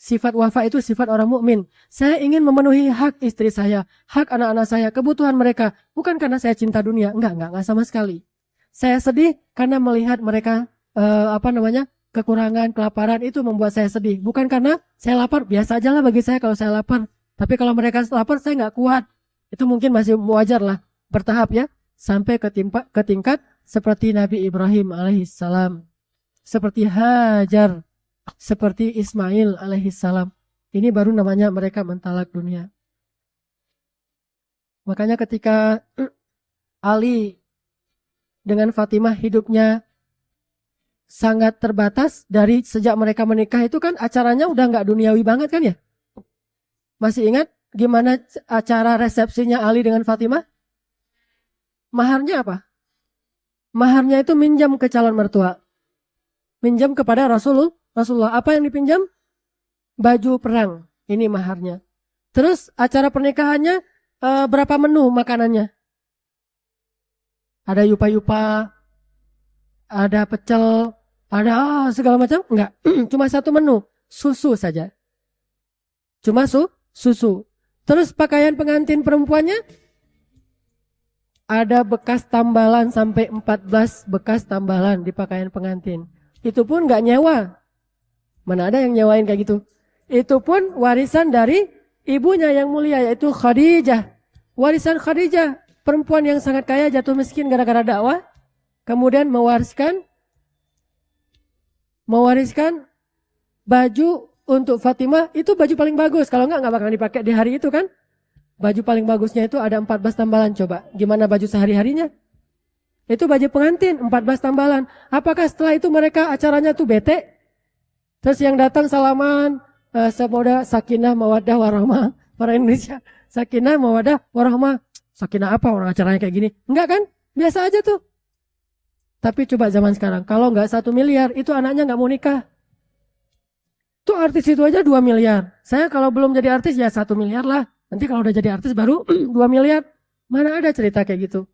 Sifat wafa itu sifat orang mukmin. Saya ingin memenuhi hak istri saya, hak anak-anak saya, kebutuhan mereka. Bukan karena saya cinta dunia, enggak sama sekali. Saya sedih karena melihat mereka kekurangan, kelaparan itu membuat saya sedih. Bukan karena saya lapar, biasa aja lah bagi saya kalau saya lapar. Tapi kalau mereka lapar saya nggak kuat. Itu mungkin masih wajar lah, bertahap ya, sampai ke tingkat seperti Nabi Ibrahim alaihissalam, seperti Hajar, seperti Ismail alaihissalam. Ini baru namanya mereka mentalak dunia. Makanya ketika Ali dengan Fatimah hidupnya sangat terbatas, dari sejak mereka menikah itu kan acaranya udah nggak duniawi banget kan ya. Masih ingat gimana acara resepsinya Ali dengan Fatimah? Maharnya apa? Maharnya itu minjam ke calon mertua. Minjam kepada Rasulullah. Apa yang dipinjam? Baju perang. Ini maharnya. Terus acara pernikahannya berapa menu makanannya? Ada yupa-yupa, ada pecel, ada segala macam? Enggak. Cuma satu menu. Susu saja. Cuma susu. Terus pakaian pengantin perempuannya? Ada bekas tambalan sampai 14 bekas tambalan di pakaian pengantin. Itu pun enggak nyewa. Mana ada yang nyewain kayak gitu. Itu pun warisan dari ibunya yang mulia, yaitu Khadijah. Warisan Khadijah, perempuan yang sangat kaya, jatuh miskin gara-gara dakwah. Kemudian mewariskan baju untuk Fatimah. Itu baju paling bagus. Kalau enggak bakal dipakai di hari itu kan. Baju paling bagusnya itu ada 14 tambalan. Coba, gimana baju sehari-harinya? Itu baju pengantin, 14 tambalan. Apakah setelah itu mereka acaranya tuh bete? Terus yang datang salaman, semoga sakinah mawaddah warahmah. Orang Indonesia, sakinah mawaddah warahmah. Sakinah apa orang acaranya kayak gini? Enggak kan? Biasa aja tuh. Tapi coba zaman sekarang, kalau nggak 1 miliar, itu anaknya nggak mau nikah. Tuh artis itu aja 2 miliar. Saya kalau belum jadi artis ya 1 miliar lah. Nanti kalau udah jadi artis baru 2 miliar. Mana ada cerita kayak gitu.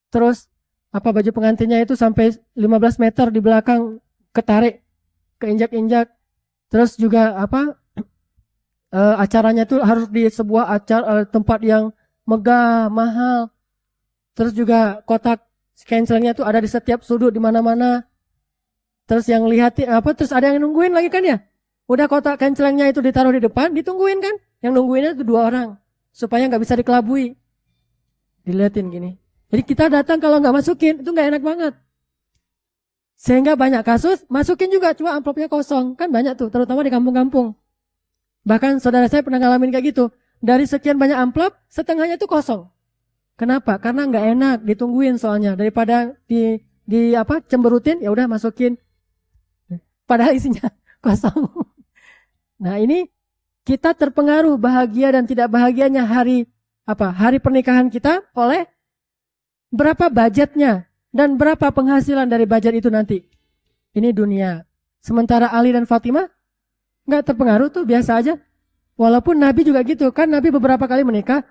Terus baju pengantinnya itu sampai 15 meter di belakang ketarik, keinjak-injak. Terus juga acaranya itu harus di sebuah tempat yang megah, mahal. Terus juga kotak cancelingnya itu ada di setiap sudut di mana-mana. Terus yang lihat terus ada yang nungguin lagi kan ya? Udah kotak cancelingnya itu ditaruh di depan, ditungguin kan? Yang nungguinnya itu 2 orang supaya nggak bisa dikelabui. Diliatin gini. Jadi kita datang kalau nggak masukin itu nggak enak banget. Sehingga banyak kasus masukin juga cuma amplopnya kosong, kan banyak tuh, terutama di kampung-kampung. Bahkan saudara saya pernah ngalamin kayak gitu. Dari sekian banyak amplop, setengahnya itu kosong. Kenapa? Karena nggak enak ditungguin soalnya, daripada cemberutin, ya udah masukin. Padahal isinya kosong. Nah ini kita terpengaruh bahagia dan tidak bahagianya hari pernikahan kita oleh berapa budgetnya dan berapa penghasilan dari budget itu nanti. Ini dunia. Sementara Ali dan Fatimah nggak terpengaruh tuh, biasa aja. Walaupun Nabi juga gitu kan, Nabi beberapa kali menikah.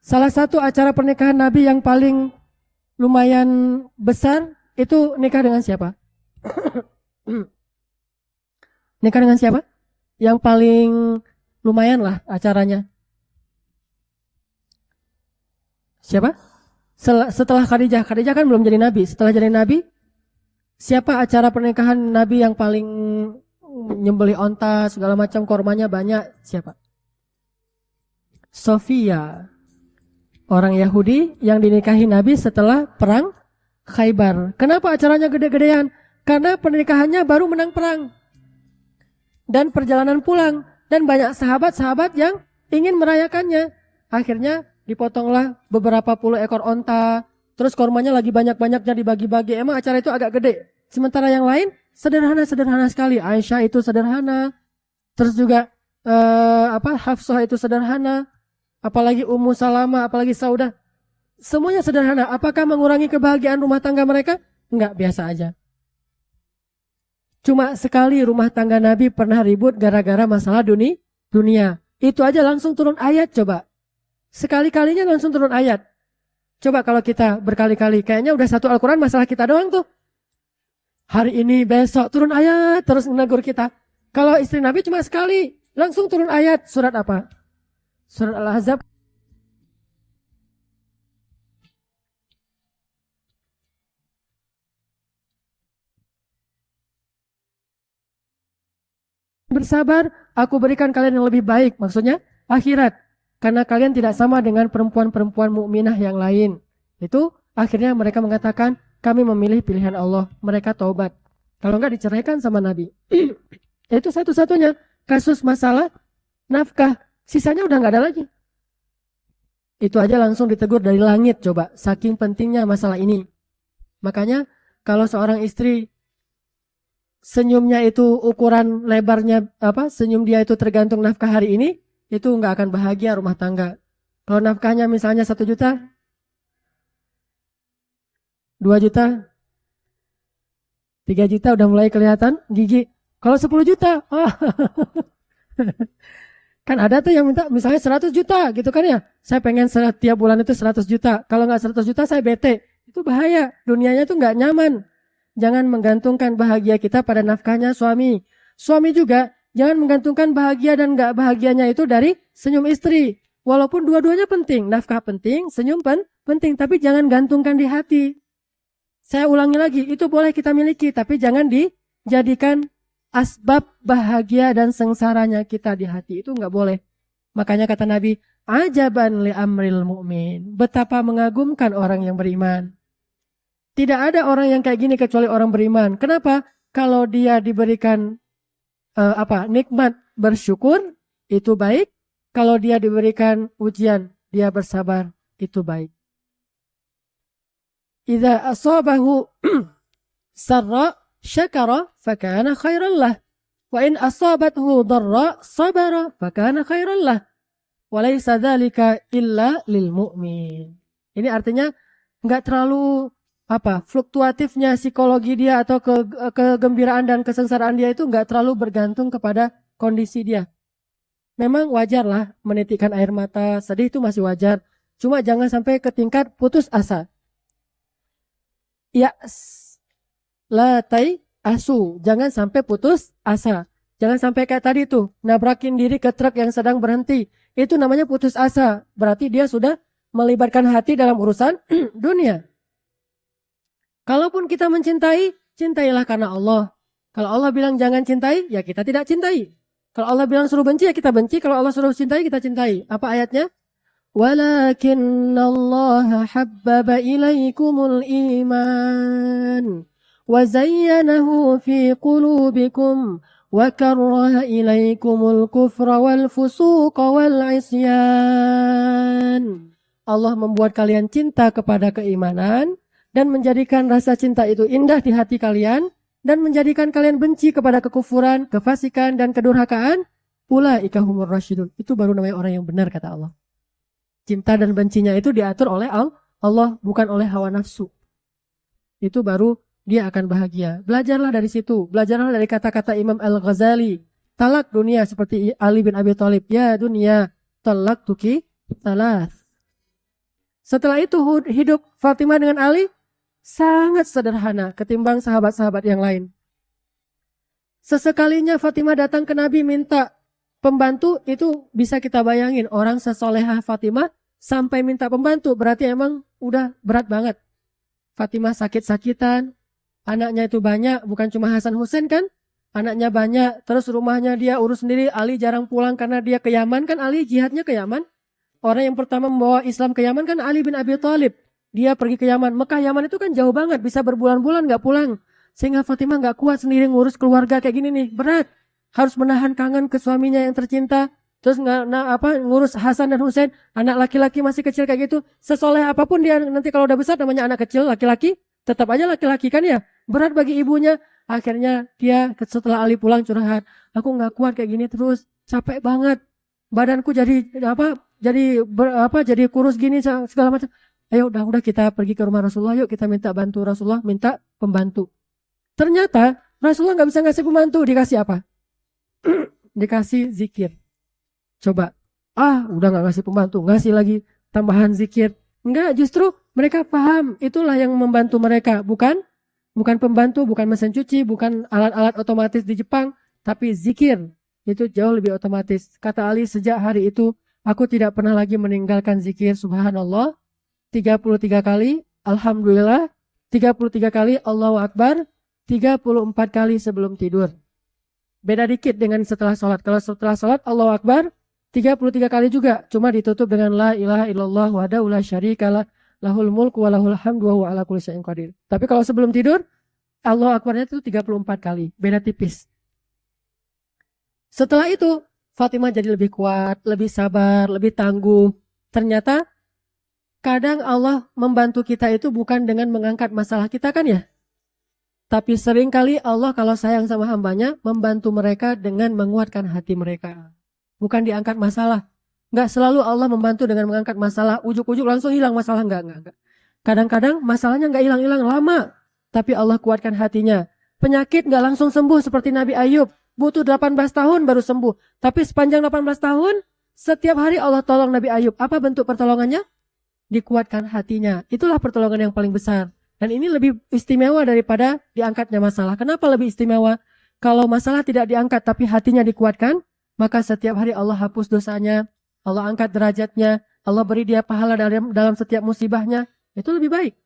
Salah satu acara pernikahan Nabi yang paling lumayan besar itu nikah dengan siapa? Nikah dengan siapa? Yang paling lumayan lah acaranya. Siapa? Setelah Khadijah. Khadijah kan belum jadi Nabi. Setelah jadi Nabi, siapa acara pernikahan Nabi yang paling nyembelih onta, segala macam kormanya banyak? Siapa? Sofia. Orang Yahudi yang dinikahi Nabi setelah perang Khaybar. Kenapa acaranya gede-gedean? Karena pernikahannya baru menang perang. Dan perjalanan pulang. Dan banyak sahabat-sahabat yang ingin merayakannya. Akhirnya dipotonglah beberapa puluh ekor onta. Terus kormanya lagi banyak-banyaknya dibagi-bagi. Emang acara itu agak gede. Sementara yang lain sederhana-sederhana sekali. Aisyah itu sederhana. Terus juga Hafsah itu sederhana. Apalagi Ummu Salamah, apalagi Saudah. Semuanya sederhana. Apakah mengurangi kebahagiaan rumah tangga mereka? Enggak, biasa aja. Cuma sekali rumah tangga Nabi pernah ribut gara-gara masalah dunia. Itu aja langsung turun ayat coba. Sekali-kalinya langsung turun ayat. Coba kalau kita berkali-kali, kayaknya udah satu Al-Quran masalah kita doang tuh. Hari ini, besok turun ayat terus menegur kita. Kalau istri Nabi cuma sekali, langsung turun ayat. Surat apa? Surat Al-Ahzab. Bersabar, aku berikan kalian yang lebih baik. Maksudnya akhirat. Karena kalian tidak sama dengan perempuan-perempuan mukminah yang lain. Itu akhirnya mereka mengatakan, kami memilih pilihan Allah. Mereka taubat. Kalau enggak diceraikan sama Nabi. Itu satu-satunya kasus masalah nafkah. Sisanya udah enggak ada lagi. Itu aja langsung ditegur dari langit coba. Saking pentingnya masalah ini. Makanya kalau seorang istri senyumnya itu ukuran lebarnya senyum dia itu tergantung nafkah hari ini, itu nggak akan bahagia rumah tangga. Kalau nafkahnya misalnya 1 juta, 2 juta, 3 juta udah mulai kelihatan gigi. Kalau 10 juta, kan ada tuh yang minta misalnya 100 juta gitu kan ya. Saya pengen setiap bulan itu 100 juta. Kalau nggak 100 juta saya bete. Itu bahaya. Dunianya tuh nggak nyaman. Jangan menggantungkan bahagia kita pada nafkahnya suami. Suami juga jangan menggantungkan bahagia dan nggak bahagianya itu dari senyum istri. Walaupun dua-duanya penting. Nafkah penting, senyum penting. Tapi jangan gantungkan di hati. Saya ulangi lagi. Itu boleh kita miliki. Tapi jangan dijadikan asbab bahagia dan sengsaranya kita di hati. Itu enggak boleh. Makanya kata Nabi, ajaban li amril mu'min. Betapa mengagumkan orang yang beriman. Tidak ada orang yang kayak gini kecuali orang beriman. Kenapa? Kalau dia diberikan nikmat bersyukur, itu baik. Kalau dia diberikan ujian, dia bersabar, itu baik. Idza asabahu sarra syakara fakana khairan lah. Wa in asabathu dharra sabara fakana khairan lah. Wa laisa dzalika illa lil mu'min. Ini artinya enggak terlalu fluktuatifnya psikologi dia atau kegembiraan dan kesengsaraan dia itu enggak terlalu bergantung kepada kondisi dia. Memang wajar lah menitikkan air mata, sedih itu masih wajar. Cuma jangan sampai ke tingkat putus asa. Ya, la tai asu, jangan sampai putus asa. Jangan sampai kayak tadi tuh, nabrakin diri ke truk yang sedang berhenti. Itu namanya putus asa. Berarti dia sudah melibatkan hati dalam urusan dunia. Kalaupun kita mencintai, cintailah karena Allah. Kalau Allah bilang jangan cintai, ya kita tidak cintai. Kalau Allah bilang suruh benci, ya kita benci. Kalau Allah suruh cintai, kita cintai. Apa ayatnya? وَلَكِنَّ اللَّهَ حَبَّبَ إِلَيْكُمُ الْإِيمَانَ وَزَيَّنَهُ فِي قُلُوبِكُمْ وَكَرَّهَ إِلَيْكُمُ الْكُفْرَ وَالْفُسُوقَ وَالْعِصْيَانَ. Allah membuat kalian cinta kepada keimanan dan menjadikan rasa cinta itu indah di hati kalian dan menjadikan kalian benci kepada kekufuran, kefasikan dan kedurhakaan. Ulaika humur rasyidun. Itu baru namanya orang yang benar, kata Allah. Cinta dan bencinya itu diatur oleh Allah, bukan oleh hawa nafsu. Itu baru dia akan bahagia. Belajarlah dari situ. Belajarlah dari kata-kata Imam Al-Ghazali. Talak dunia seperti Ali bin Abi Thalib. Ya dunia, talak tuki, talas. Setelah itu hidup Fatimah dengan Ali sangat sederhana ketimbang sahabat-sahabat yang lain. Sesekalinya Fatimah datang ke Nabi minta pembantu, itu bisa kita bayangin orang sesolehah Fatimah sampai minta pembantu, berarti emang udah berat banget. Fatimah sakit-sakitan, anaknya itu banyak, bukan cuma Hasan Husain kan, anaknya banyak, terus rumahnya dia urus sendiri. Ali jarang pulang karena dia ke Yaman kan, Ali jihadnya ke Yaman. Orang yang pertama membawa Islam ke Yaman kan Ali bin Abi Thalib. Dia pergi ke Yaman. Mekah Yaman itu kan jauh banget, bisa berbulan-bulan gak pulang. Sehingga Fatimah gak kuat sendiri ngurus keluarga kayak gini nih, berat. Harus menahan kangen ke suaminya yang tercinta. Terus ngurus Hasan dan Husain, anak laki-laki masih kecil kayak gitu. Sesoleh apapun dia nanti kalau udah besar namanya anak kecil laki-laki, tetap aja laki-laki kan ya. Berat bagi ibunya. Akhirnya dia setelah Ali pulang curhat, aku gak kuat kayak gini terus, capek banget. Badanku jadi kurus gini segala macam. Ayo udah kita pergi ke rumah Rasulullah, yuk kita minta bantu Rasulullah, minta pembantu. Ternyata Rasulullah gak bisa ngasih pembantu, dikasih apa? Dikasih zikir. Coba, udah gak ngasih pembantu, ngasih lagi tambahan zikir. Enggak, justru mereka paham itulah yang membantu mereka, bukan pembantu, bukan mesin cuci, bukan alat-alat otomatis di Jepang, tapi zikir. Itu jauh lebih otomatis. Kata Ali, sejak hari itu aku tidak pernah lagi meninggalkan zikir subhanallah 33 kali, alhamdulillah 33 kali, Allahu Akbar 34 kali sebelum tidur. Beda dikit dengan setelah sholat. Kalau setelah sholat Allahu Akbar 33 kali juga, cuma ditutup dengan la ilaha illallah wahdahu la syarikalah lahul mulku wa lahul hamdu wa huwa ala kulli syai'in qadir. Tapi kalau sebelum tidur Allahu Akbarnya itu 34 kali, beda tipis. Setelah itu Fatimah jadi lebih kuat, lebih sabar, lebih tangguh. Ternyata kadang Allah membantu kita itu bukan dengan mengangkat masalah kita kan ya. Tapi seringkali Allah kalau sayang sama hambanya membantu mereka dengan menguatkan hati mereka. Bukan diangkat masalah. Enggak selalu Allah membantu dengan mengangkat masalah, ujuk-ujuk langsung hilang masalah, enggak. Kadang-kadang masalahnya enggak hilang-hilang lama, tapi Allah kuatkan hatinya. Penyakit enggak langsung sembuh seperti Nabi Ayub, butuh 18 tahun baru sembuh. Tapi sepanjang 18 tahun, setiap hari Allah tolong Nabi Ayub. Apa bentuk pertolongannya? Dikuatkan hatinya. Itulah pertolongan yang paling besar. Dan ini lebih istimewa daripada diangkatnya masalah. Kenapa lebih istimewa? Kalau masalah tidak diangkat tapi hatinya dikuatkan, maka setiap hari Allah hapus dosanya, Allah angkat derajatnya, Allah beri dia pahala dalam setiap musibahnya. Itu lebih baik.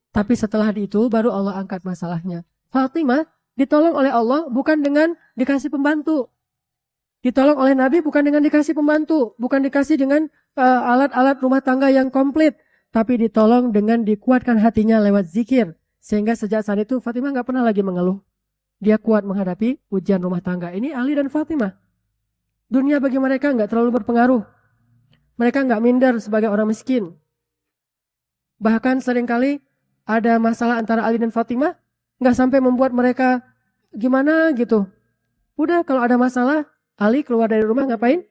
Tapi setelah itu baru Allah angkat masalahnya. Fatimah ditolong oleh Allah bukan dengan dikasih pembantu. Ditolong oleh Nabi bukan dengan dikasih pembantu, bukan dikasih dengan alat-alat rumah tangga yang komplit. Tapi ditolong dengan dikuatkan hatinya lewat zikir. Sehingga sejak saat itu Fatimah gak pernah lagi mengeluh. Dia kuat menghadapi ujian rumah tangga. Ini Ali dan Fatimah. Dunia bagi mereka gak terlalu berpengaruh. Mereka gak minder sebagai orang miskin. Bahkan seringkali ada masalah antara Ali dan Fatimah, gak sampai membuat mereka gimana gitu. Udah kalau ada masalah, Ali keluar dari rumah ngapain?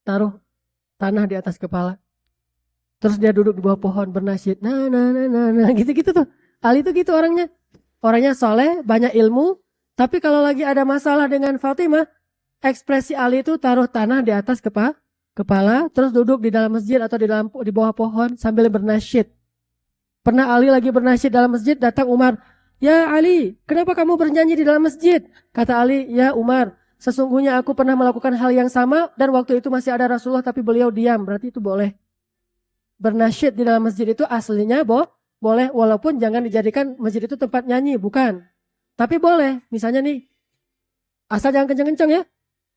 Taruh tanah di atas kepala. Terus dia duduk di bawah pohon bernasyid. Nah, gitu-gitu tuh. Ali tuh gitu orangnya. Orangnya soleh, banyak ilmu. Tapi kalau lagi ada masalah dengan Fatimah, ekspresi Ali itu taruh tanah di atas kepala, terus duduk di dalam masjid atau di bawah pohon sambil bernasyid. Pernah Ali lagi bernasyid dalam masjid, datang Umar. "Ya Ali, kenapa kamu bernyanyi di dalam masjid?" Kata Ali, "Ya Umar, sesungguhnya aku pernah melakukan hal yang sama dan waktu itu masih ada Rasulullah tapi beliau diam." Berarti itu boleh. Bernasyid di dalam masjid itu aslinya boleh, walaupun jangan dijadikan masjid itu tempat nyanyi, bukan. Tapi boleh, misalnya nih, asal jangan kenceng-kenceng ya.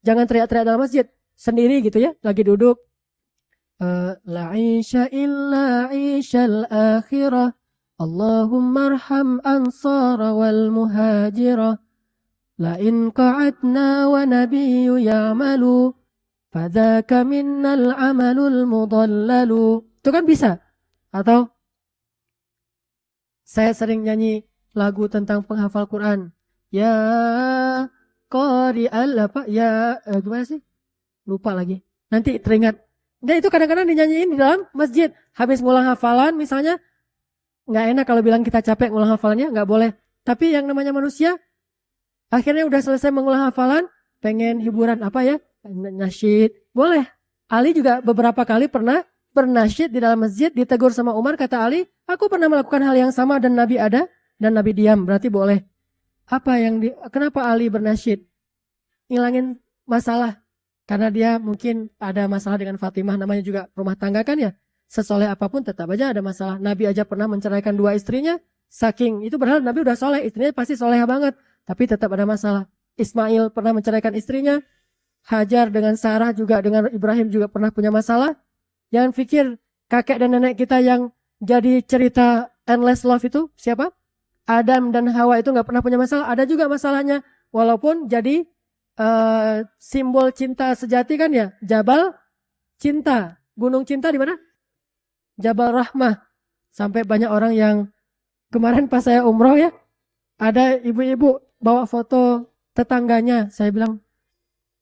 Jangan teriak-teriak dalam masjid, sendiri gitu ya, lagi duduk. La isha illa ishal akhirah, Allahumma arham ansara wal muhajirah, la in qa'adna wa nabiyyu ya'malu, fadhaka minnal amalul mudallalu. Itu kan bisa. Atau saya sering nyanyi lagu tentang penghafal Quran. Ya qari'al apa? Ya gimana sih? Lupa lagi. Nanti teringat. Nah itu kadang-kadang dinyanyiin di dalam masjid. Habis ngulang hafalan misalnya. Nggak enak kalau bilang kita capek ngulang hafalannya. Nggak boleh. Tapi yang namanya manusia. Akhirnya udah selesai mengulang hafalan. Pengen hiburan apa ya? Nasyid. Boleh. Ali juga beberapa kali pernah bernasyid di dalam masjid. Ditegur sama Umar. Kata Ali, aku pernah melakukan hal yang sama dan Nabi ada. Dan Nabi diam. Berarti boleh. Kenapa Ali bernasyid? Ngilangin masalah. Karena dia mungkin ada masalah dengan Fatimah, namanya juga rumah tangga kan ya. Sesoleh apapun tetap aja ada masalah. Nabi aja pernah menceraikan 2 istrinya. Saking itu berarti Nabi udah soleh, istrinya pasti soleh banget. Tapi tetap ada masalah. Ismail pernah menceraikan istrinya. Hajar dengan Sarah juga, dengan Ibrahim juga pernah punya masalah. Jangan pikir kakek dan nenek kita yang jadi cerita endless love itu siapa? Adam dan Hawa itu gak pernah punya masalah. Ada juga masalahnya. Walaupun jadi simbol cinta sejati kan ya, Jabal Cinta, Gunung Cinta di mana? Jabal Rahmah. Sampai banyak orang yang kemarin pas saya umroh ya, ada ibu-ibu bawa foto tetangganya. Saya bilang,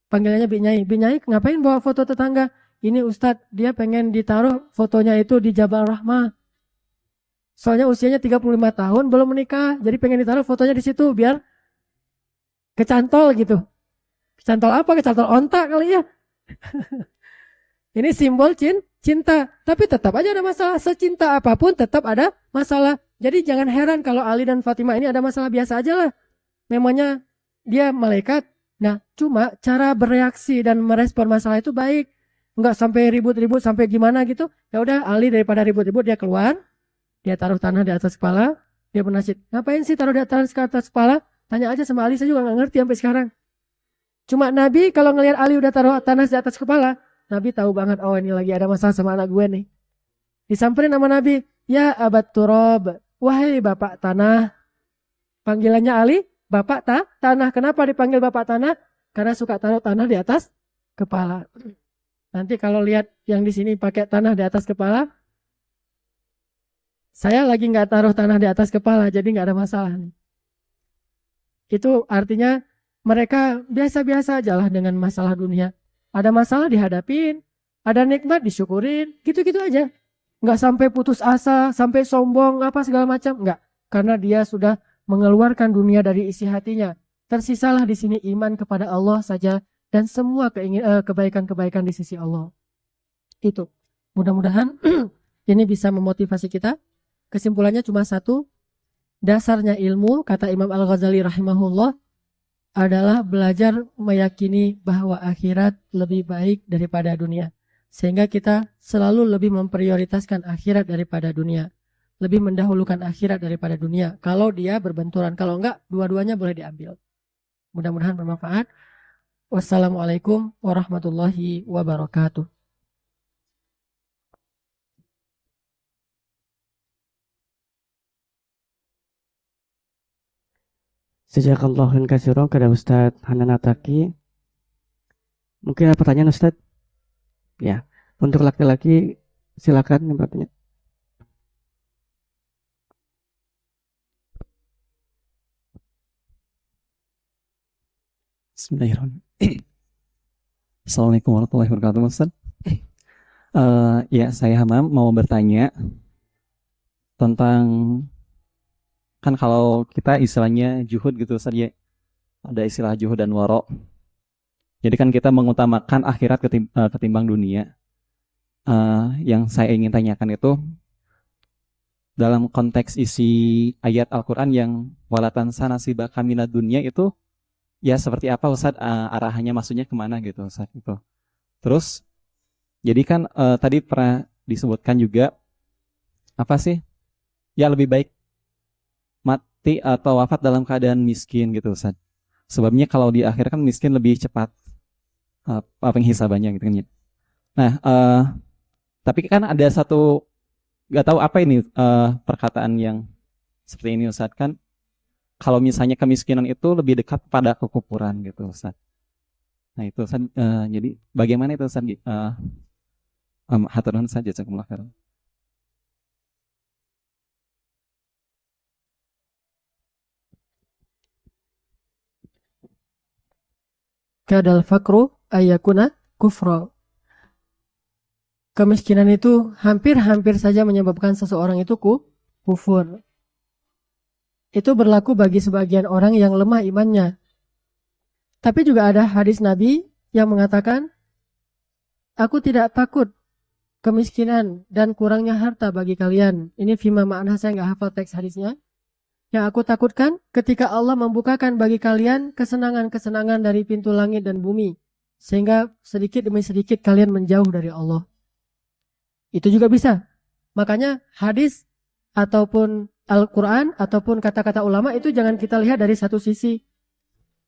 panggilannya Binyai ngapain bawa foto tetangga? Ini Ustadz, dia pengen ditaruh fotonya itu di Jabal Rahmah. Soalnya usianya 35 tahun belum menikah, jadi pengen ditaruh fotonya di situ biar kecantol gitu. Kecantol apa? Kecantol onta kali ya. Ini simbol cinta. Tapi tetap aja ada masalah. Secinta apapun tetap ada masalah. Jadi jangan heran kalau Ali dan Fatimah ini ada masalah, biasa aja lah. Memangnya dia malaikat. Nah cuma cara bereaksi dan merespon masalah itu baik. Enggak sampai ribut-ribut sampai gimana gitu. Ya udah, Ali daripada ribut-ribut dia keluar. Dia taruh tanah di atas kepala. Dia bernasyid. Ngapain sih taruh di atas kepala? Tanya aja sama Ali, saya juga gak ngerti sampai sekarang. Cuma Nabi kalau ngelihat Ali udah taruh tanah di atas kepala, Nabi tahu banget, oh ini lagi ada masalah sama anak gue nih. Disamperin sama Nabi, ya Abat Turab, wahai bapak tanah. Panggilannya Ali, bapak tanah. Kenapa dipanggil bapak tanah? Karena suka taruh tanah di atas kepala. Nanti kalau lihat yang di sini pakai tanah di atas kepala, saya lagi nggak taruh tanah di atas kepala, jadi nggak ada masalah nih. Itu artinya mereka biasa-biasa aja lah dengan masalah dunia. Ada masalah dihadapin, ada nikmat disyukurin, gitu-gitu aja. Nggak sampai putus asa, sampai sombong, apa segala macam. Nggak, karena dia sudah mengeluarkan dunia dari isi hatinya. Tersisalah di sini iman kepada Allah saja dan semua kebaikan-kebaikan di sisi Allah. Itu. Mudah-mudahan ini bisa memotivasi kita. Kesimpulannya cuma satu. Dasarnya ilmu, kata Imam Al-Ghazali rahimahullah, adalah belajar meyakini bahwa akhirat lebih baik daripada dunia. Sehingga kita selalu lebih memprioritaskan akhirat daripada dunia. Lebih mendahulukan akhirat daripada dunia. Kalau dia berbenturan. Kalau enggak, dua-duanya boleh diambil. Mudah-mudahan bermanfaat. Wassalamualaikum warahmatullahi wabarakatuh. Jazakallahu khairan katsiran kepada Ustadz Hanan Attaqi. Mungkin ada pertanyaan Ustadz? Ya, untuk laki-laki silakan yang bertanya. Bismillahirrahmanirrahim. Assalamualaikum warahmatullahi wabarakatuh, Ustaz. Ya, saya Hamam mau bertanya tentang, kan kalau kita istilahnya juhud gitu Ustaz ya, ada istilah juhud dan waro. Jadi kan kita mengutamakan akhirat ketimbang dunia. Yang saya ingin tanyakan itu, dalam konteks isi ayat Al-Quran yang walatan sanasibaka minad dunya itu ya seperti apa Ustaz, arahannya maksudnya kemana gitu Ustaz itu. Terus jadi kan tadi pernah disebutkan juga apa sih ya lebih baik mati atau wafat dalam keadaan miskin gitu Ustaz. Sebabnya kalau di akhir kan miskin lebih cepat penghisabannya gitu kan ya. Nah, tapi kan ada satu nggak tahu apa ini perkataan yang seperti ini Ustaz kan kalau misalnya kemiskinan itu lebih dekat pada kekufuran gitu Ustaz. Nah itu Ustaz, jadi bagaimana itu Ustaz? Hatur nuhun saja jazakumullah khairan. Kadal fakru ayakuna kufra. Kemiskinan itu hampir-hampir saja menyebabkan seseorang itu kufur. Itu berlaku bagi sebagian orang yang lemah imannya. Tapi juga ada hadis Nabi yang mengatakan, aku tidak takut kemiskinan dan kurangnya harta bagi kalian. Ini fima ma'na, saya nggak hafal teks hadisnya. Yang aku takutkan ketika Allah membukakan bagi kalian kesenangan-kesenangan dari pintu langit dan bumi. Sehingga sedikit demi sedikit kalian menjauh dari Allah. Itu juga bisa. Makanya hadis ataupun Al-Quran ataupun kata-kata ulama itu jangan kita lihat dari satu sisi.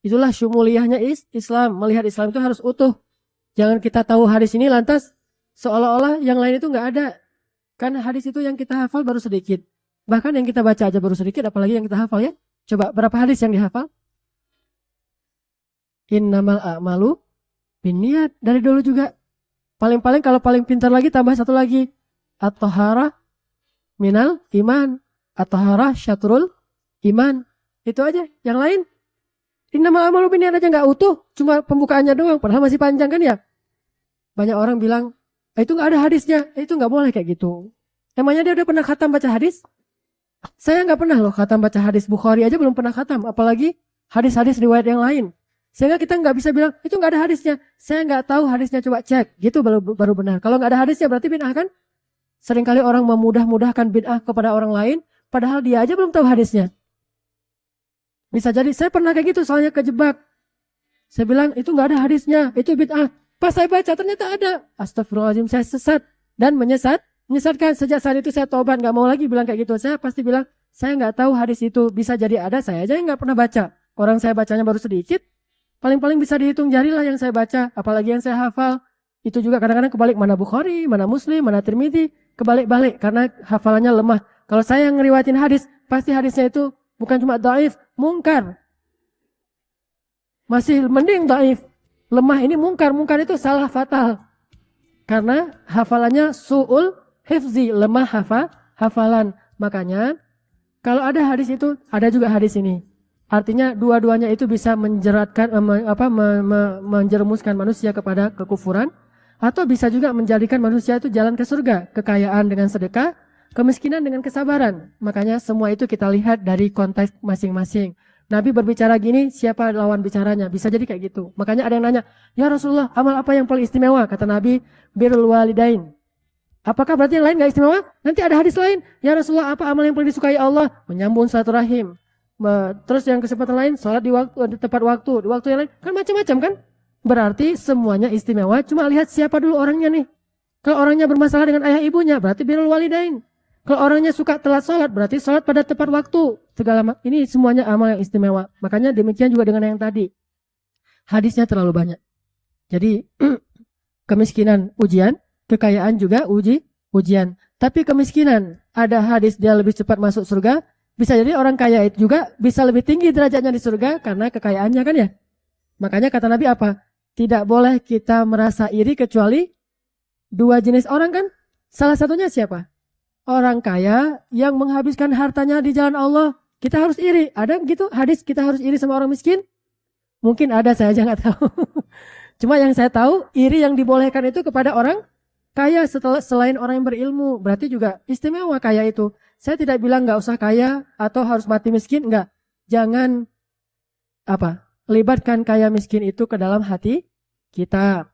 Itulah syumuliyahnya Islam. Melihat Islam itu harus utuh. Jangan kita tahu hadis ini lantas seolah-olah yang lain itu nggak ada. Kan hadis itu yang kita hafal baru sedikit. Bahkan yang kita baca aja baru sedikit, apalagi yang kita hafal ya. Coba berapa hadis yang dihafal? Innamal a'malu binniyat. Dari dulu juga. Paling-paling kalau paling pintar lagi tambah satu lagi. At-taharah minal iman. At-taharah syatrul iman. Itu aja. Yang lain. Innamal a'malu binniyat aja nggak utuh. Cuma pembukaannya doang. Padahal masih panjang kan ya. Banyak orang bilang, itu nggak ada hadisnya. Itu nggak boleh kayak gitu. Emangnya dia udah pernah khatam baca hadis? Saya nggak pernah loh khatam baca hadis. Bukhari aja belum pernah khatam. Apalagi hadis-hadis riwayat yang lain. Sehingga kita nggak bisa bilang, itu nggak ada hadisnya. Saya nggak tahu hadisnya, coba cek. Gitu baru benar. Kalau nggak ada hadisnya berarti bid'ah kan? Seringkali orang memudah-mudahkan bid'ah kepada orang lain. Padahal dia aja belum tahu hadisnya. Bisa jadi, saya pernah kayak gitu soalnya kejebak. Saya bilang, itu nggak ada hadisnya. Itu bid'ah. Pas saya baca ternyata ada. Astagfirullahaladzim, saya sesat. Dan menyesatkan. Sejak saat itu saya tobat, nggak mau lagi bilang kayak gitu. Saya pasti bilang, saya nggak tahu hadis itu. Bisa jadi ada, saya aja yang nggak pernah baca. Orang saya bacanya baru sedikit. Paling-paling bisa dihitung jari lah yang saya baca. Apalagi yang saya hafal. Itu juga kadang-kadang kebalik. Mana Bukhari, mana Muslim, mana Tirmidzi. Kebalik-balik karena hafalannya lemah. Kalau saya yang ngeriwayatin hadis, pasti hadisnya itu bukan cuma dhaif, mungkar. Masih mending dhaif. Lemah ini mungkar. Mungkar itu salah fatal. Karena hafalannya su'ul hifzi, lemah hafalan. Makanya kalau ada hadis itu, ada juga hadis ini. Artinya dua-duanya itu bisa menjeratkan, menjerumuskan manusia kepada kekufuran, atau bisa juga menjadikan manusia itu jalan ke surga, kekayaan dengan sedekah, kemiskinan dengan kesabaran. Makanya semua itu kita lihat dari konteks masing-masing. Nabi berbicara gini, siapa lawan bicaranya? Bisa jadi kayak gitu. Makanya ada yang nanya, ya Rasulullah, amal apa yang paling istimewa? Kata Nabi, birrul walidain. Apakah berarti yang lain gak istimewa? Nanti ada hadis lain. Ya Rasulullah, apa amal yang paling disukai Allah? Menyambung silaturahim. Terus yang kesempatan lain, sholat di tepat waktu. Di waktu yang lain, kan macam-macam kan? Berarti semuanya istimewa. Cuma lihat siapa dulu orangnya nih. Kalau orangnya bermasalah dengan ayah ibunya, berarti birrul walidain. Kalau orangnya suka telat sholat, berarti sholat pada tepat waktu. Ini semuanya amal yang istimewa. Makanya demikian juga dengan yang tadi. Hadisnya terlalu banyak. Jadi kemiskinan ujian, kekayaan juga ujian. Tapi kemiskinan, ada hadis dia lebih cepat masuk surga. Bisa jadi orang kaya itu juga bisa lebih tinggi derajatnya di surga karena kekayaannya kan ya. Makanya kata Nabi apa? Tidak boleh kita merasa iri kecuali dua jenis orang kan. Salah satunya siapa? Orang kaya yang menghabiskan hartanya di jalan Allah. Kita harus iri. Ada gitu hadis kita harus iri sama orang miskin? Mungkin ada, saya aja nggak tahu. Cuma yang saya tahu, iri yang dibolehkan itu kepada orang kaya selain orang yang berilmu. Berarti juga istimewa kaya itu. Saya tidak bilang nggak usah kaya atau harus mati miskin. Nggak. Jangan libatkan kaya miskin itu ke dalam hati kita.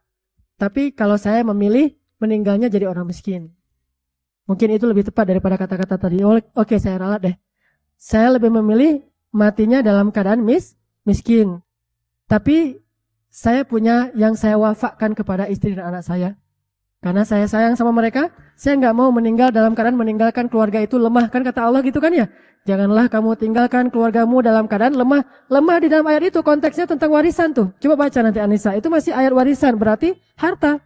Tapi kalau saya memilih meninggalnya jadi orang miskin. Mungkin itu lebih tepat daripada kata-kata tadi. Oke, saya ralat deh. Saya lebih memilih matinya dalam keadaan miskin. Tapi saya punya yang saya wafakkan kepada istri dan anak saya. Karena saya sayang sama mereka, saya nggak mau meninggal dalam keadaan meninggalkan keluarga itu lemah. Kan kata Allah gitu kan ya. Janganlah kamu tinggalkan keluargamu dalam keadaan lemah. Lemah di dalam ayat itu konteksnya tentang warisan tuh. Coba baca nanti Anissa. Itu masih ayat warisan, berarti harta.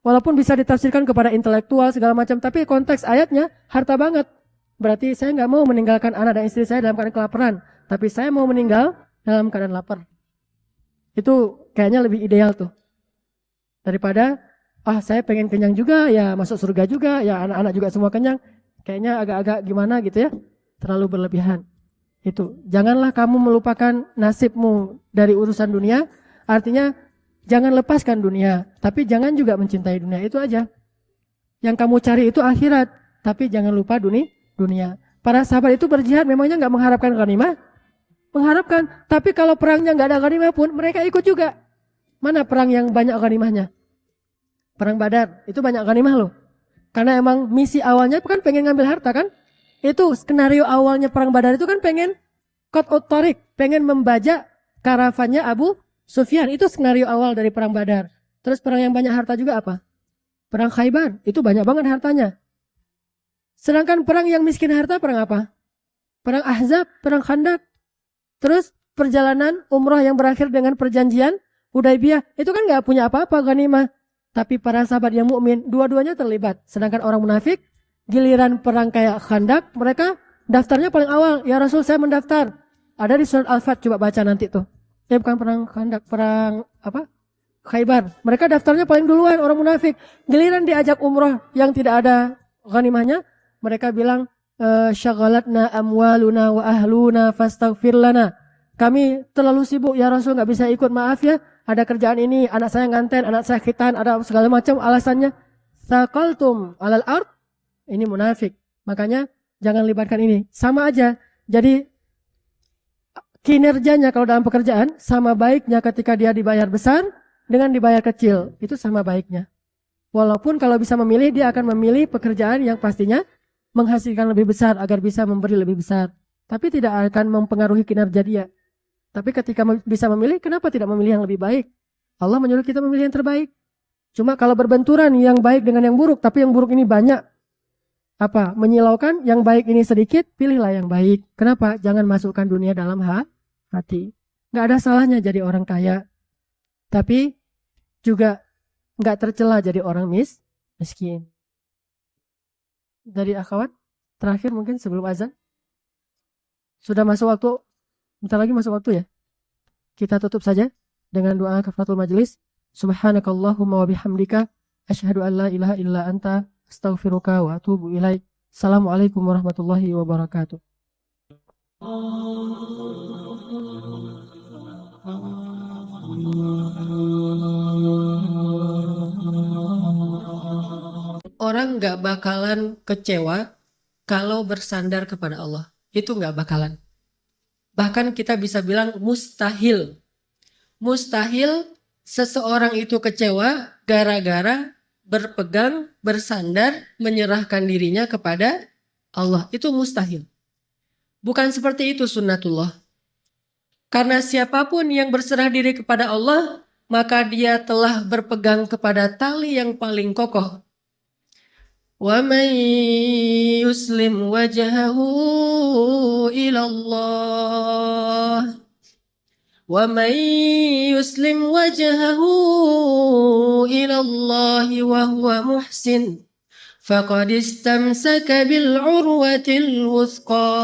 Walaupun bisa ditafsirkan kepada intelektual segala macam, tapi konteks ayatnya harta banget. Berarti saya nggak mau meninggalkan anak dan istri saya dalam keadaan kelaparan. Tapi saya mau meninggal dalam keadaan lapar. Itu kayaknya lebih ideal tuh. Daripada, saya pengen kenyang juga, ya masuk surga juga, ya anak-anak juga semua kenyang. Kayaknya agak-agak gimana gitu ya. Terlalu berlebihan. Itu. Janganlah kamu melupakan nasibmu dari urusan dunia. Artinya, jangan lepaskan dunia. Tapi jangan juga mencintai dunia. Itu aja. Yang kamu cari itu akhirat. Tapi jangan lupa dunia. Para sahabat itu berjihad memangnya nggak mengharapkan ghanimah? Mengharapkan. Tapi kalau perangnya nggak ada ghanimah pun mereka ikut juga. Mana perang yang banyak ghanimahnya? Perang Badar. Itu banyak ghanimah loh. Karena emang misi awalnya kan pengen ngambil harta kan? Itu skenario awalnya perang Badar itu kan pengen qat'ut thariq, pengen membajak karavannya Abu Sufyan. Itu skenario awal dari perang Badar. Terus perang yang banyak harta juga apa? Perang Khaybar. Itu banyak banget hartanya. Sedangkan perang yang miskin harta perang apa? Perang Ahzab, perang Khandaq. Terus perjalanan umrah yang berakhir dengan perjanjian Hudaybiyah. Itu kan nggak punya apa-apa ghanimah. Tapi para sahabat yang mukmin dua-duanya terlibat. Sedangkan orang munafik, giliran perang kayak Khandaq, mereka daftarnya paling awal. Ya Rasul, saya mendaftar. Ada di surat Al-Fat, coba baca nanti tuh. Bukan perang Khandaq, perang apa? Khaybar. Mereka daftarnya paling duluan, orang munafik. Giliran diajak umrah yang tidak ada ghanimahnya, mereka bilang, syaghalatna amwaluna wa ahluna fastaghfir lana. Kami terlalu sibuk ya Rasul, nggak bisa ikut, maaf ya. Ada kerjaan ini, anak saya nganten, anak saya khitan, ada segala macam alasannya. Saqaltum alal ard. Ini munafik. Makanya jangan libatkan ini. Sama aja. Jadi kinerjanya kalau dalam pekerjaan sama baiknya ketika dia dibayar besar dengan dibayar kecil. Itu sama baiknya. Walaupun kalau bisa memilih, dia akan memilih pekerjaan yang pastinya menghasilkan lebih besar agar bisa memberi lebih besar. Tapi tidak akan mempengaruhi kinerja dia. Tapi ketika bisa memilih, kenapa tidak memilih yang lebih baik? Allah menyuruh kita memilih yang terbaik. Cuma kalau berbenturan yang baik dengan yang buruk, tapi yang buruk ini banyak, menyilaukan, yang baik ini sedikit, pilihlah yang baik. Kenapa? Jangan masukkan dunia dalam hati. Nggak ada salahnya jadi orang kaya. Tapi juga nggak tercela jadi orang miskin. Dari akhwat, terakhir mungkin sebelum azan. Sudah masuk waktu. Bentar lagi masuk waktu ya. Kita tutup saja dengan doa kafaratul majelis. Subhanakallahumma wa bihamdika asyhadu an la ilaha illa anta astaghfiruka wa atubu ilaik. Assalamualaikum warahmatullahi wabarakatuh. Orang gak bakalan kecewa kalau bersandar kepada Allah. Itu gak bakalan. Bahkan kita bisa bilang mustahil. Mustahil seseorang itu kecewa gara-gara berpegang, bersandar, menyerahkan dirinya kepada Allah. Itu mustahil. Bukan seperti itu sunnatullah. Karena siapapun yang berserah diri kepada Allah, maka dia telah berpegang kepada tali yang paling kokoh. وَمَنْ يُسْلِمْ وَجْهَهُ إِلَى اللَّهِ وَمَنْ يُسْلِمْ وَجْهَهُ إِلَى اللَّهِ وَهُوَ مُحْسِنٌ فَقَدِ اسْتَمْسَكَ بِالْعُرْوَةِ الْوُثْقَى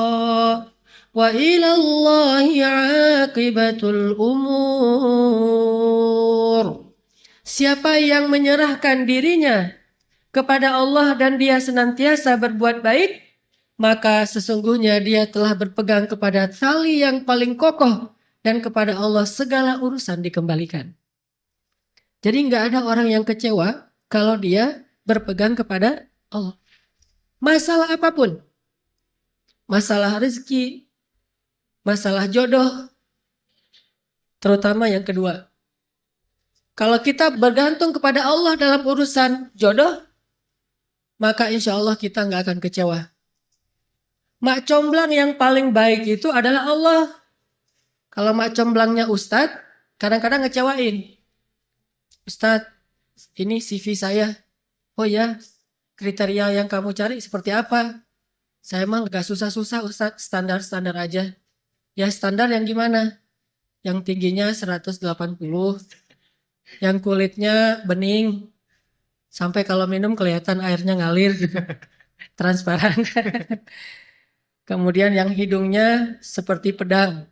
وَإِلَى اللَّهِ عَاقِبَةُ الْأُمُورِ. Siapa yang menyerahkan dirinya kepada Allah dan dia senantiasa berbuat baik, maka sesungguhnya dia telah berpegang kepada tali yang paling kokoh dan kepada Allah segala urusan dikembalikan. Jadi nggak ada orang yang kecewa kalau dia berpegang kepada Allah. Masalah apapun, masalah rezeki, masalah jodoh, terutama yang kedua. Kalau kita bergantung kepada Allah dalam urusan jodoh, maka insya Allah kita nggak akan kecewa. Mak comblang yang paling baik itu adalah Allah. Kalau mak comblangnya Ustadz, kadang-kadang ngecewain. Ustadz, ini CV saya. Oh ya, kriteria yang kamu cari seperti apa? Saya emang gak susah-susah Ustadz, standar-standar aja. Ya standar yang gimana? Yang tingginya 180, yang kulitnya bening, sampai kalau minum kelihatan airnya ngalir gitu, transparan. Kemudian yang hidungnya seperti pedang,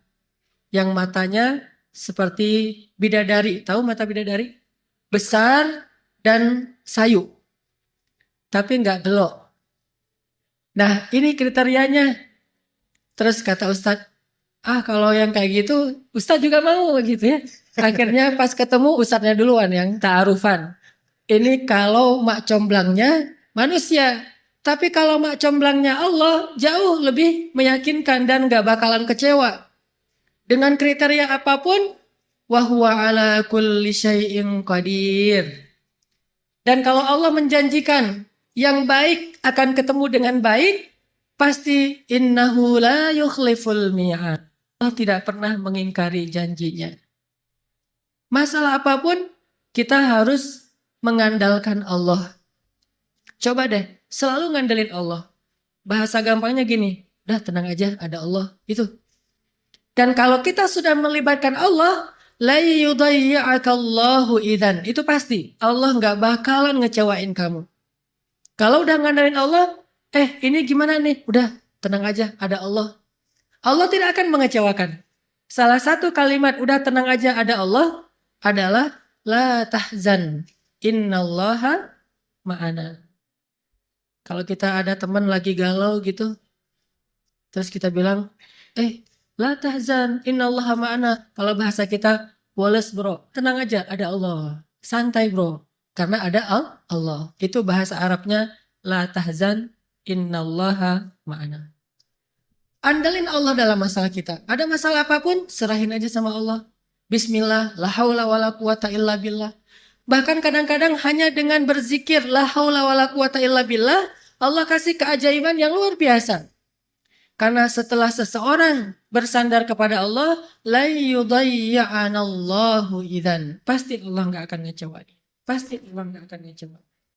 yang matanya seperti bidadari. Tahu mata bidadari? Besar dan sayu, tapi nggak gelok. Nah ini kriterianya. Terus kata Ustadz, kalau yang kayak gitu Ustadz juga mau gitu ya. Akhirnya pas ketemu Ustadznya duluan yang ta'arufan. Ini kalau mak comblangnya manusia. Tapi kalau mak comblangnya Allah jauh lebih meyakinkan dan gak bakalan kecewa. Dengan kriteria apapun, wahuwa ala kulli syai'in qadir. Dan kalau Allah menjanjikan yang baik akan ketemu dengan baik, pasti innahu la yukhliful mi'ad. Allah tidak pernah mengingkari janjinya. Masalah apapun, kita harus mengandalkan Allah. Coba deh, selalu ngandelin Allah. Bahasa gampangnya gini, udah tenang aja, ada Allah. Itu. Dan kalau kita sudah melibatkan Allah, la yudayya'akallahu idzan. Itu pasti, Allah nggak bakalan ngecewain kamu. Kalau udah ngandelin Allah, ini gimana nih? Udah, tenang aja, ada Allah. Allah tidak akan mengecewakan. Salah satu kalimat udah tenang aja ada Allah adalah la tahzan innallaha ma'ana. Kalau kita ada teman lagi galau gitu, terus kita bilang, la tahzan innallaha ma'ana. Kalau bahasa kita, woles bro, tenang aja ada Allah. Santai bro, karena ada Allah. Itu bahasa Arabnya la tahzan innallaha ma'ana. Andalin Allah dalam masalah kita. Ada masalah apapun, serahin aja sama Allah. Bismillah, la haula wala quwata illa billah. Bahkan kadang-kadang hanya dengan berzikir la haula wala quwata illa billah, Allah kasih keajaiban yang luar biasa. Karena setelah seseorang bersandar kepada Allah, la yudayya'anallahu idzan. Pasti Allah nggak akan ngecewain. Pasti Allah nggak akan ngecewain.